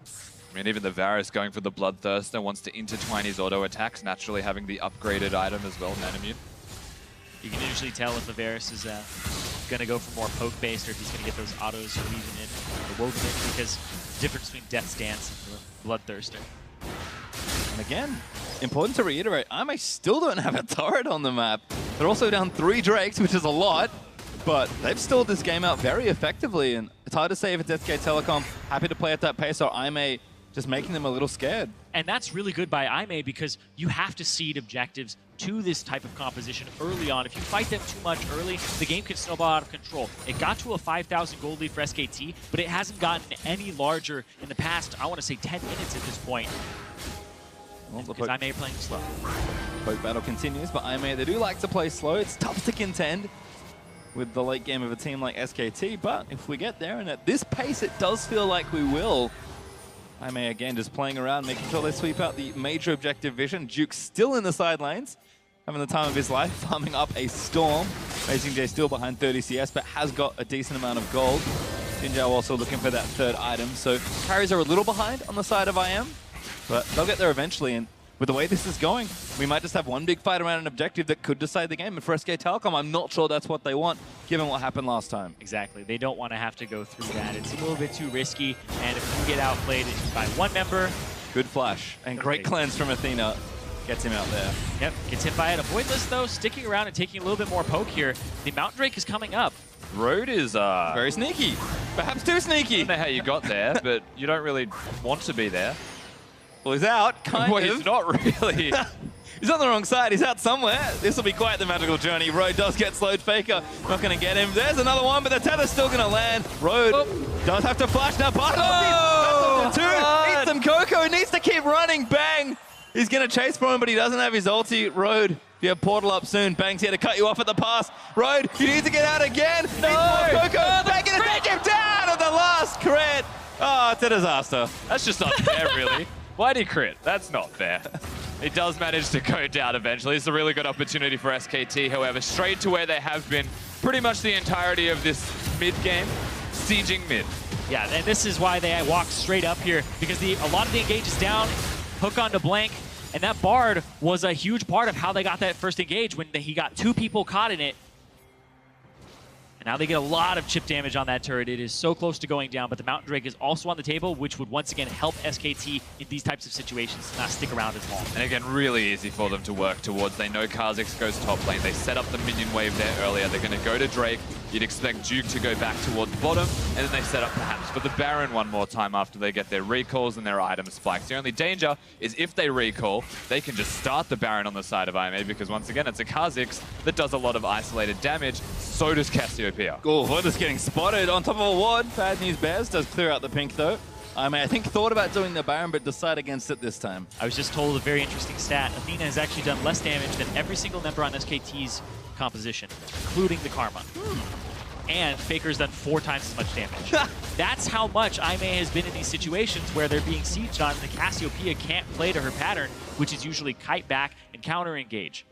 Speaker 3: I mean, even the Varus going for the Bloodthirster wants to intertwine his auto-attacks, naturally having the upgraded item as well, Manamute.
Speaker 1: You can usually tell if the Varus is going to go for more poke-based or if he's going to get those autos weaving in or woven in, because the difference between Death's Dance and the Bloodthirster.
Speaker 2: And again, important to reiterate, IMA still don't have a turret on the map. They're also down 3 Drakes, which is a lot. But they've stalled this game out very effectively, and it's hard to say if it's SK Telecom happy to play at that pace or IMA just making them a little scared.
Speaker 1: And that's really good by IMA because you have to seed objectives to this type of composition early on. If you fight them too much early, the game can snowball out of control. It got to a 5,000 gold lead for SKT, but it hasn't gotten any larger in the past, I want to say 10 minutes at this point.
Speaker 2: Well,
Speaker 1: because IMA playing slow.
Speaker 2: Poke battle continues, but IMA, they do like to play slow. It's tough to contend with the late game of a team like SKT, but if we get there, and at this pace it does feel like we will. IMA again just playing around, making sure they sweep out the major objective vision. Duke still in the side lanes, having the time of his life, farming up a Storm. Amazing J still behind 30 CS, but has got a decent amount of gold. Jinzhao also looking for that third item, so carries are a little behind on the side of IM, but they'll get there eventually, and with the way this is going, we might just have one big fight around an objective that could decide the game. And for SK Telecom, I'm not sure that's what they want, given what happened last time.
Speaker 1: Exactly. They don't want to have to go through that. It's a little bit too risky. And if you get outplayed by one member...
Speaker 2: Good flash. And great cleanse from Athena. Gets him out there.
Speaker 1: Yep. Gets hit by it. Avoidless, though, sticking around and taking a little bit more poke here. The Mountain Drake is coming up.
Speaker 3: Road is...
Speaker 2: very sneaky. Perhaps too sneaky.
Speaker 3: I don't know how you got there, but you don't really want to be there.
Speaker 2: Well, he's out, kind
Speaker 3: well,
Speaker 2: of.
Speaker 3: He's not really.
Speaker 2: He's on the wrong side. He's out somewhere. This will be quite the magical journey. Road does get slowed. Faker not going to get him. There's another one, but the tether's still going to land. Road does have to flash now. Part of two. Needs some Coco. Needs to keep running. Bang. He's going to chase for him, but he doesn't have his ulti. Road, you have portal up soon. Bang's here to cut you off at the pass. Road, you need to get out again. No. Coco, Bang going to take him down at the last crit. Oh, it's a disaster.
Speaker 3: That's just unfair, really. Why'd he crit? That's not fair. He does manage to go down eventually. It's a really good opportunity for SKT, however, straight to where they have been pretty much the entirety of this mid-game, sieging mid.
Speaker 1: Yeah, and this is why they walk straight up here, because a lot of the engage is down, hook onto Blank, and that Bard was a huge part of how they got that first engage when he got 2 people caught in it. And now they get a lot of chip damage on that turret. It is so close to going down, but the Mountain Drake is also on the table, which would once again help SKT in these types of situations to not stick around as long.
Speaker 3: And again, really easy for them to work towards. They know Kha'Zix goes top lane. They set up the minion wave there earlier. They're going to go to Drake. You'd expect Duke to go back towards bottom, and then they set up perhaps for the Baron one more time after they get their recalls and their item spikes. The only danger is if they recall, they can just start the Baron on the side of IMA, because once again, it's a Kha'Zix that does a lot of isolated damage. So does Cassiopeia.
Speaker 2: Oh, Voidless getting spotted on top of a ward. Bad news bears does clear out the pink though. I think thought about doing the Baron, but decided against it this time.
Speaker 1: I was just told a very interesting stat. Athena has actually done less damage than every single member on SKT's composition, including the Karma. And Faker's done 4 times as much damage. That's how much IMA has been in these situations where they're being sieged on, and the Cassiopeia can't play to her pattern, which is usually kite back and counter engage.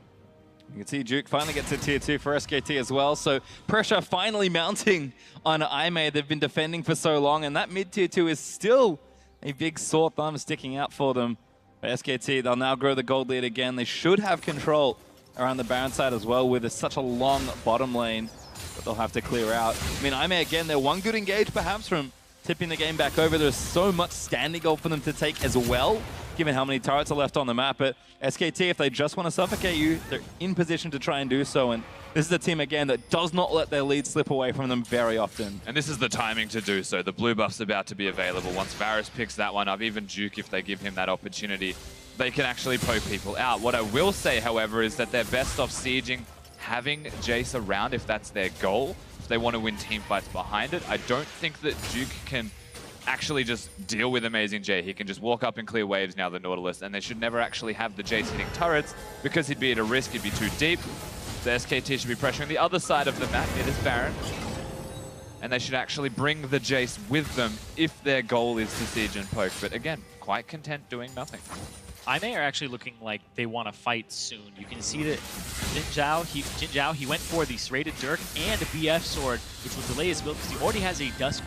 Speaker 2: You can see Duke finally gets to tier 2 for SKT as well, so pressure finally mounting on IMA. They've been defending for so long, and that mid tier 2 is still a big sore thumb sticking out for them. But SKT, they'll now grow the gold lead again. They should have control around the Baron side as well with such a long bottom lane that they'll have to clear out. I mean, IMA, again, they're one good engage perhaps from tipping the game back over. There's so much standing gold for them to take as well, given how many turrets are left on the map. But SKT, if they just want to suffocate you, they're in position to try and do so. And this is a team, again, that does not let their lead slip away from them very often.
Speaker 3: And this is the timing to do so. The blue buff's about to be available. Once Varus picks that one up, even Duke, if they give him that opportunity, they can actually poke people out. What I will say, however, is that they're best off sieging, having Jace around if that's their goal. If they want to win team fights behind it, I don't think that Duke can actually just deal with Amazing J. He can just walk up and clear waves now, the Nautilus, and they should never actually have the Jace hitting turrets because he'd be at a risk, he'd be too deep. The SKT should be pressuring the other side of the map, it is Baron. And they should actually bring the Jace with them if their goal is to siege and poke. But again, quite content doing nothing.
Speaker 1: IMA are actually looking like they want to fight soon. You can see that Jin Zhao, he went for the serrated Dirk and a BF sword, which will delay his build because he already has a Dusk.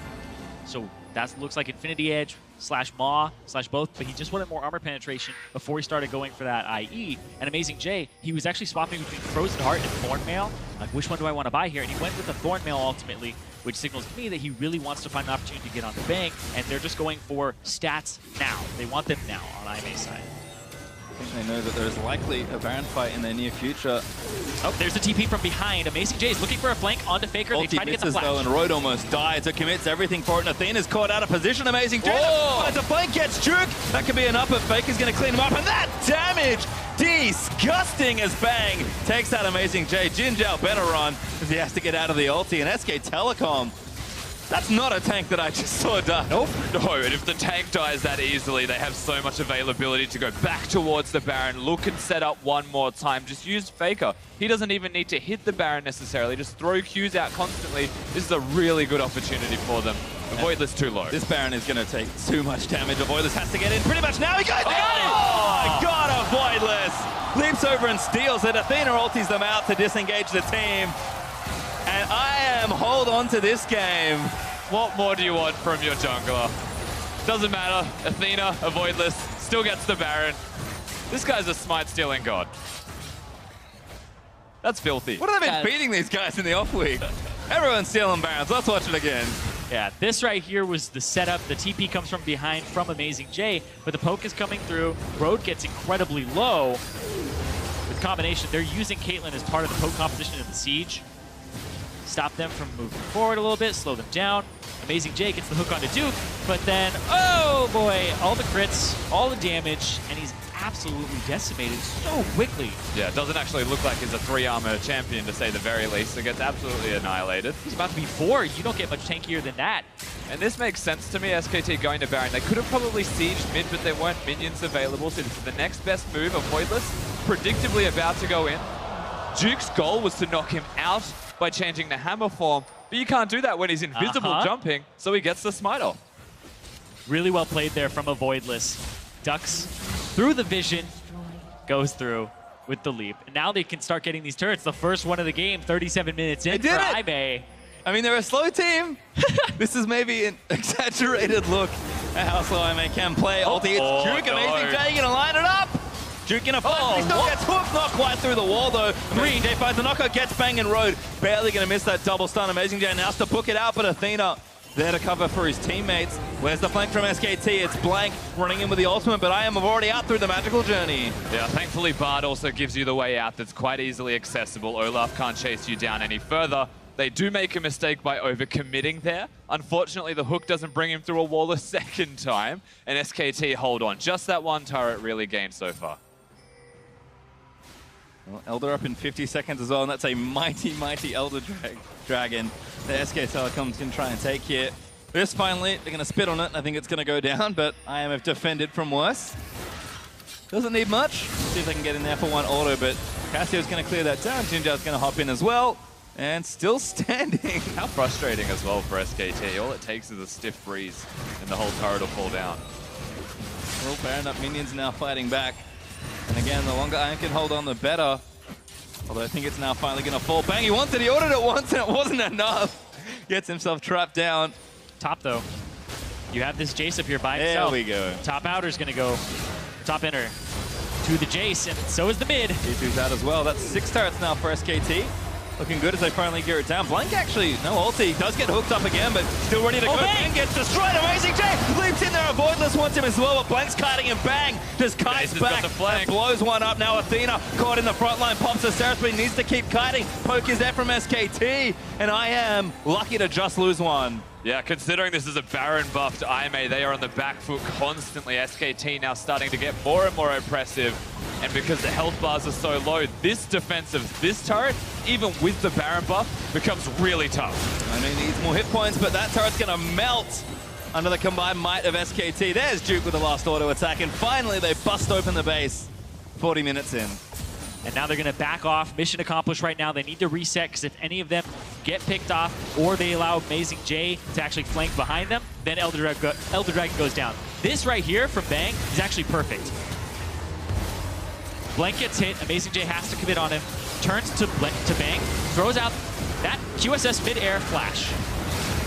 Speaker 1: So that looks like Infinity Edge / Maw / both, but he just wanted more armor penetration before he started going for that IE. And Amazing J, he was actually swapping between Frozen Heart and Thornmail. Like, which one do I want to buy here? And he went with the Thornmail ultimately, which signals to me that he really wants to find an opportunity to get on the bank, and they're just going for stats now. They want them now on IMA's side.
Speaker 2: I think they know that there's likely a Baron fight in their near future.
Speaker 1: Oh, there's the TP from behind. Amazing J is looking for a flank onto Faker. They try to get the flash.
Speaker 2: Though, and Royd almost dies. It commits everything for it, and Athena's caught out of position. Amazing J finds a flank, gets Duke. That could be enough, but Faker's going to clean him up, and that damage, disgusting as Bang takes out Amazing J. Jin Zhao better run as he has to get out of the ulti, and SK Telecom. That's not a tank that I just saw die.
Speaker 3: Nope. No, and if the tank dies that easily, they have so much availability to go back towards the Baron, look and set up one more time. Just use Faker. He doesn't even need to hit the Baron necessarily. Just throw Qs out constantly. This is a really good opportunity for them. Voidless too low.
Speaker 2: This Baron is going to take too much damage. Voidless has to get in pretty much now. He goes! Oh my god, a Voidless! Leaps over and steals it. Athena ultis them out to disengage the team. And I am hold on to this game.
Speaker 3: What more do you want from your jungler? Doesn't matter. Athena, a Voidless, still gets the Baron. This guy's a smite-stealing god. That's filthy.
Speaker 2: What have they been beating these guys in the off-week? Everyone's stealing Barons. Let's watch it again.
Speaker 1: Yeah, this right here was the setup. The TP comes from behind from Amazing J, but the poke is coming through. Road gets incredibly low. With combination, they're using Caitlyn as part of the poke composition of the siege. Stop them from moving forward a little bit, slow them down. Amazing J gets the hook onto Duke, but then, oh boy, all the crits, all the damage, and he's absolutely decimated so quickly.
Speaker 3: Yeah, it doesn't actually look like he's a 3-armor champion, to say the very least. It gets absolutely annihilated.
Speaker 1: He's about to be 4. You don't get much tankier than that.
Speaker 3: And this makes sense to me, SKT going to Baron. They could have probably sieged mid, but there weren't minions available, so this is the next best move of Voidless, predictably about to go in. Duke's goal was to knock him out by changing the hammer form, but you can't do that when he's invisible jumping, so he gets the smite off.
Speaker 1: Really well played there from a Voidless. Ducks through the vision, goes through with the leap. And now they can start getting these turrets. The first one of the game, 37 minutes in for IMA.
Speaker 2: I mean, they're a slow team. This is maybe an exaggerated look at how slow IMA can play. Ulti, it's Duke, Amazing J, gonna line it up. Duke in a flash, he still gets hooked, not quite through the wall though. Amazing J finds the knockout, gets Bang and Road. Barely gonna miss that double stun. Amazing J now has to book it out, but Athena there to cover for his teammates. Where's the flank from SKT? It's Blank running in with the ultimate, but I am already out through the magical journey.
Speaker 3: Yeah, thankfully Bard also gives you the way out that's quite easily accessible. Olaf can't chase you down any further. They do make a mistake by overcommitting there. Unfortunately, the hook doesn't bring him through a wall a second time, and SKT hold on. Just that one turret really gained so far.
Speaker 2: Well, Elder up in 50 seconds as well, and that's a mighty, mighty Elder Dragon that SK Telecom's going to try and take here. This finally, they're going to spit on it. I think it's going to go down, but IMF defended from worse. Doesn't need much. See if they can get in there for one auto, but Cassio's going to clear that down. Jinjao's going to hop in as well. And still standing.
Speaker 3: How frustrating as well for SKT. All it takes is a stiff breeze and the whole turret will fall down.
Speaker 2: Well, Baron up minions now fighting back. And again, the longer Iron can hold on, the better. Although I think it's now finally going to fall. Bang, he wanted, he ordered it once and it wasn't enough. Gets himself trapped down.
Speaker 1: Top though. You have this Jace up here by himself.
Speaker 2: There we go.
Speaker 1: Top outer's going to go. Top inner to the Jace, and so is the mid.
Speaker 2: G2's out as well. That's 6 turrets now for SKT. Looking good as they finally gear it down. Blank actually, no ulti. Does get hooked up again, but still ready to go. Bang gets destroyed. Amazing J leaps in there. Voidless wants him as well, but Blank's kiting him. Bang! Just kites back and blows one up. Now Athena caught in the front line. Pops the Seraphine, needs to keep kiting. Poke is there from SKT, and I am lucky to just lose one.
Speaker 3: Yeah, considering this is a Baron buffed IMA, they are on the back foot constantly. SKT now starting to get more and more oppressive. And because the health bars are so low, this defense of this turret, even with the Baron buff, becomes really tough.
Speaker 2: I mean, he needs more hit points, but that turret's going to melt under the combined might of SKT. There's Duke with the last auto attack, and finally they bust open the base 40 minutes in.
Speaker 1: And now they're going to back off. Mission accomplished right now. They need to reset, because if any of them get picked off or they allow Amazing J to actually flank behind them, then Elder Dragon goes down. This right here from Bang is actually perfect. Blank gets hit. Amazing J has to commit on him. Turns to Bang. Throws out that QSS mid-air flash.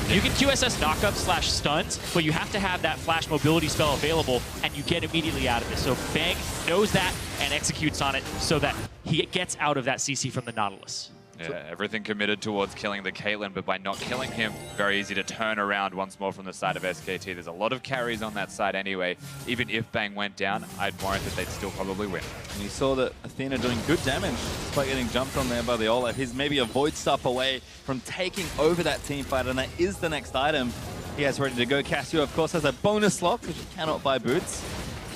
Speaker 1: You can QSS knockup / stuns, but you have to have that flash mobility spell available, and you get immediately out of it. So Bang knows that and executes on it so that he gets out of that CC from the Nautilus.
Speaker 3: Yeah, everything committed towards killing the Caitlyn, but by not killing him, very easy to turn around once more from the side of SKT. There's a lot of carries on that side anyway. Even if Bang went down, I'd warrant that they'd still probably win.
Speaker 2: And you saw that Athena doing good damage despite getting jumped on there by the Olaf. He's maybe a void stuff away from taking over that team fight, and that is the next item he has ready to go. Cassio, of course, has a bonus lock, which you cannot buy boots.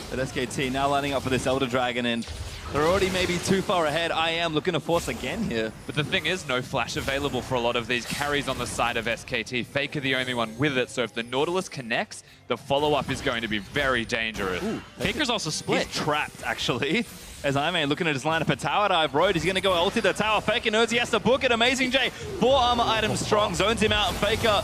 Speaker 2: But SKT now lining up for this Elder Dragon, and they're already maybe too far ahead. I am looking to force again here.
Speaker 3: But the thing is, no flash available for a lot of these carries on the side of SKT. Faker the only one with it, so if the Nautilus connects, the follow-up is going to be very dangerous.
Speaker 1: Ooh, Faker's also split.
Speaker 2: He's trapped, actually. As Ime looking at his line up a tower dive road, he's going to go ulti the tower. Faker knows he has to book it. Amazing J, 4 armor items strong, zones him out, and Faker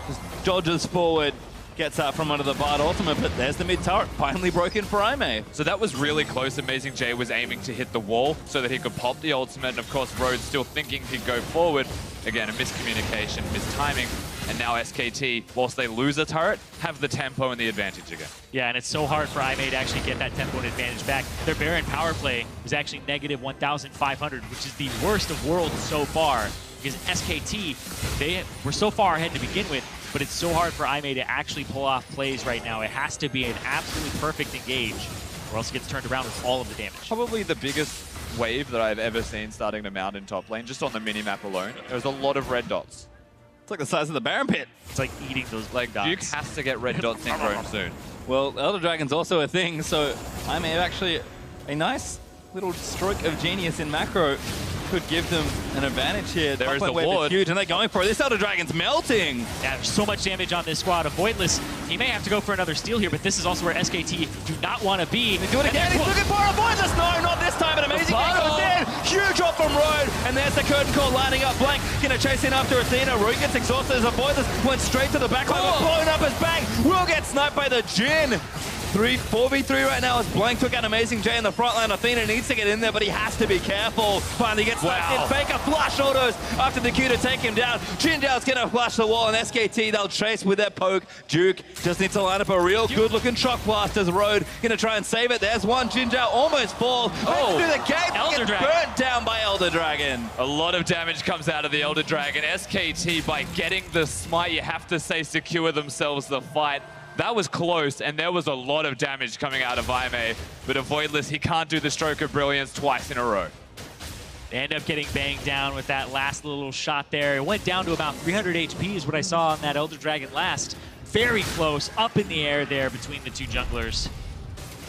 Speaker 2: just dodges forward. Gets out from under the Bard ultimate, but there's the mid turret, finally broken for Ime.
Speaker 3: So that was really close. Amazing J was aiming to hit the wall so that he could pop the ultimate, and of course Rhodes still thinking he'd go forward. Again, a miscommunication, mistiming, and now SKT, whilst they lose a turret, have the tempo and the advantage again.
Speaker 1: Yeah, and it's so hard for IMA to actually get that tempo and advantage back. Their Baron power play was actually negative 1,500, which is the worst of worlds so far, because SKT, they were so far ahead to begin with, but it's so hard for IMA to actually pull off plays right now. It has to be an absolutely perfect engage, or else it gets turned around with all of the damage.
Speaker 3: Probably the biggest wave that I've ever seen starting to mount in top lane, just on the minimap alone. There's a lot of red dots.
Speaker 2: It's like the size of the Baron pit.
Speaker 1: It's like eating those
Speaker 3: Like,
Speaker 1: dots.
Speaker 3: Duke has to get red dot syndrome soon.
Speaker 2: Well, Elder Dragon's also a thing, so Ime actually a nice little stroke of genius in macro could give them an advantage here.
Speaker 3: There is
Speaker 2: the
Speaker 3: ward.
Speaker 2: Huge, and they're going for it. This Elder Dragon's melting.
Speaker 1: Yeah, there's so much damage on this squad. Avoidless, he may have to go for another steal here, but this is also where SKT do not want to be.
Speaker 2: They do it again. He's looking for a Avoidless. No, not this time. An amazing game goes in. Huge drop from Road, and there's the curtain call lining up. Blank gonna chase in after Athena. Road gets exhausted as Avoidless went straight to the back line. Blown up as Bang will get sniped by the Jhin. 4v3 right now as Blank took out Amazing J in the front line. Athena needs to get in there, but he has to be careful. Finally gets sniped in. Faker flash autos after the Q to take him down. Jinjao's gonna flash the wall, and SKT, they'll chase with their poke. Duke just needs to line up a real good looking shock blast as Road gonna try and save it. There's one. Jinjao almost falls. Oh, through the gate.
Speaker 1: Elder
Speaker 2: Gets
Speaker 1: Dragon.
Speaker 2: burnt down by Elder Dragon.
Speaker 3: A lot of damage comes out of the Elder Dragon. SKT, by getting the smite, you have to say secure themselves the fight. That was close, and there was a lot of damage coming out of Ime, but Avoidless, he can't do the stroke of brilliance twice in a row.
Speaker 1: They end up getting banged down with that last little shot there. It went down to about 300 HP is what I saw on that Elder Dragon last. Very close, up in the air there between the two junglers.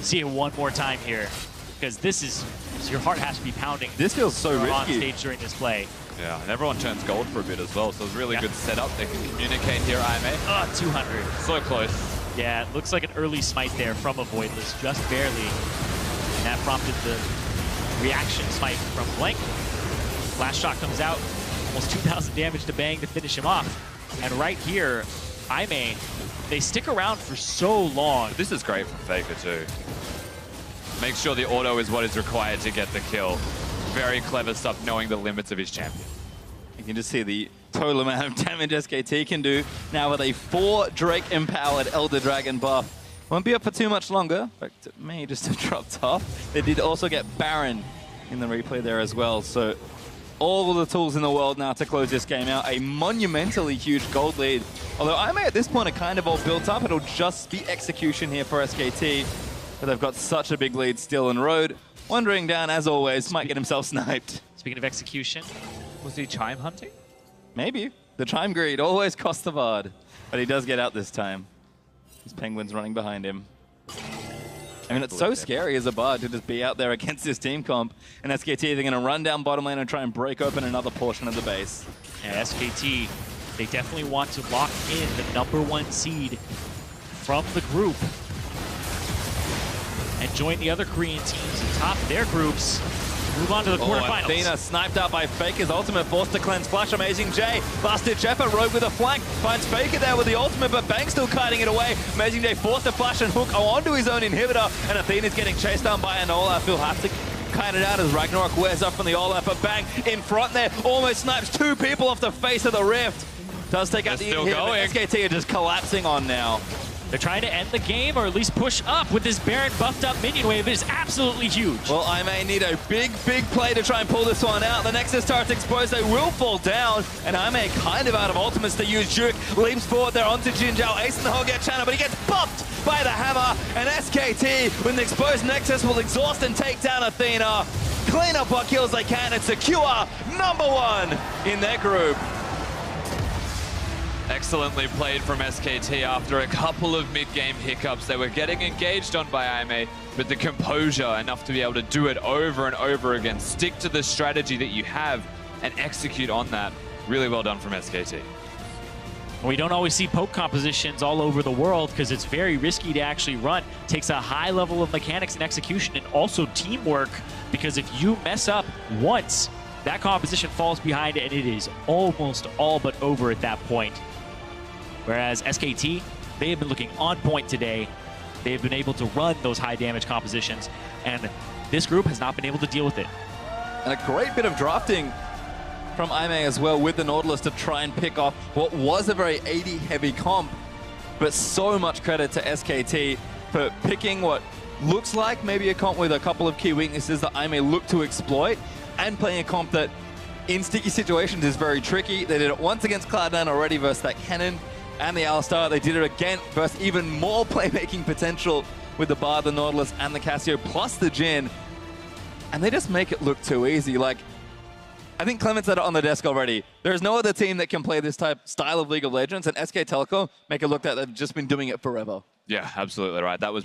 Speaker 1: See it one more time here, because this is, your heart has to be pounding.
Speaker 2: This feels so risky.
Speaker 1: On stage during this play.
Speaker 3: Yeah, and everyone turns gold for a bit as well, so it's really good setup. They can communicate here, IMA.
Speaker 1: 200.
Speaker 3: So close.
Speaker 1: Yeah, it looks like an early smite there from a Voidless, just barely. And that prompted the reaction smite from Blank. Last shot comes out, almost 2,000 damage to Bang to finish him off. And right here, IMA, they stick around for so long.
Speaker 3: But this is great from Faker too. Make sure the auto is what is required to get the kill. Very clever stuff, knowing the limits of his champion.
Speaker 2: You can just see the total amount of damage SKT can do now with a 4 Drake-empowered Elder Dragon buff. Won't be up for too much longer. In fact, it may just have dropped off. They did also get Baron in the replay there as well. So all the tools in the world now to close this game out. A monumentally huge gold lead. Although IMA at this point are kind of all built up. It'll just be execution here for SKT. But they've got such a big lead still in road. Wandering down, as always, might get himself sniped.
Speaker 1: Speaking of execution,
Speaker 3: Was he chime hunting?
Speaker 2: Maybe. The chime greed always costs the VOD. But he does get out this time. His Penguin's running behind him. I mean, it's so scary as a bard to just be out there against this team comp. And SKT, they're going to run down bottom lane and try and break open another portion of the base.
Speaker 1: Yeah, SKT, they definitely want to lock in the #1 seed from the group and join the other Korean teams atop their groups. Move on to the quarterfinals.
Speaker 2: Athena sniped out by Faker's ultimate, forced to cleanse flash. Amazing J, busted Jeff at Rogue with a flank, finds Faker there with the ultimate, but Bang's still kiting it away. Amazing J forced to flash and hook onto his own inhibitor, and Athena's getting chased down by an Olaf. He'll have to kite it out as Ragnarok wears up from the Olaf, but Bang in front there, almost snipes 2 people off the face of the rift. Does take out the inhibitor, SKT are just collapsing on now.
Speaker 1: They're trying to end the game, or at least push up with this Baron buffed up minion wave. It is absolutely huge.
Speaker 2: Well, I may need a big play to try and pull this one out. The Nexus turret's exposed, they will fall down, and I may kind of out of ultimates to use Juke. Leaps forward there onto Jinzhao, Ace in the Hogget channel, but he gets buffed by the hammer, and SKT, with an exposed Nexus, will exhaust and take down Athena. Clean up what kills they can and secure #1 in their group.
Speaker 3: Excellently played from SKT after a couple of mid-game hiccups. They were getting engaged on by IMA, but the composure enough to be able to do it over and over again. Stick to the strategy that you have and execute on that. Really well done from SKT.
Speaker 1: We don't always see poke compositions all over the world because it's very risky to actually run. Takes a high level of mechanics and execution and also teamwork, because if you mess up once, that composition falls behind and it is almost all but over at that point. Whereas SKT, they have been looking on point today. They have been able to run those high damage compositions, and this group has not been able to deal with it.
Speaker 2: And a great bit of drafting from IMA as well with the Nautilus to try and pick off what was a very AD heavy comp, but so much credit to SKT for picking what looks like maybe a comp with a couple of key weaknesses that IMA look to exploit, and playing a comp that in sticky situations is very tricky. They did it once against Cloud9 already versus that Cannon and the Alistar. They did it again versus even more playmaking potential with the Bard, the Nautilus, and the Cassio, plus the Jhin. And they just make it look too easy. Like, I think Clement said it on the desk already. There is no other team that can play this style of League of Legends, and SK Telecom make it look like they've just been doing it forever.
Speaker 3: Yeah, absolutely right. That was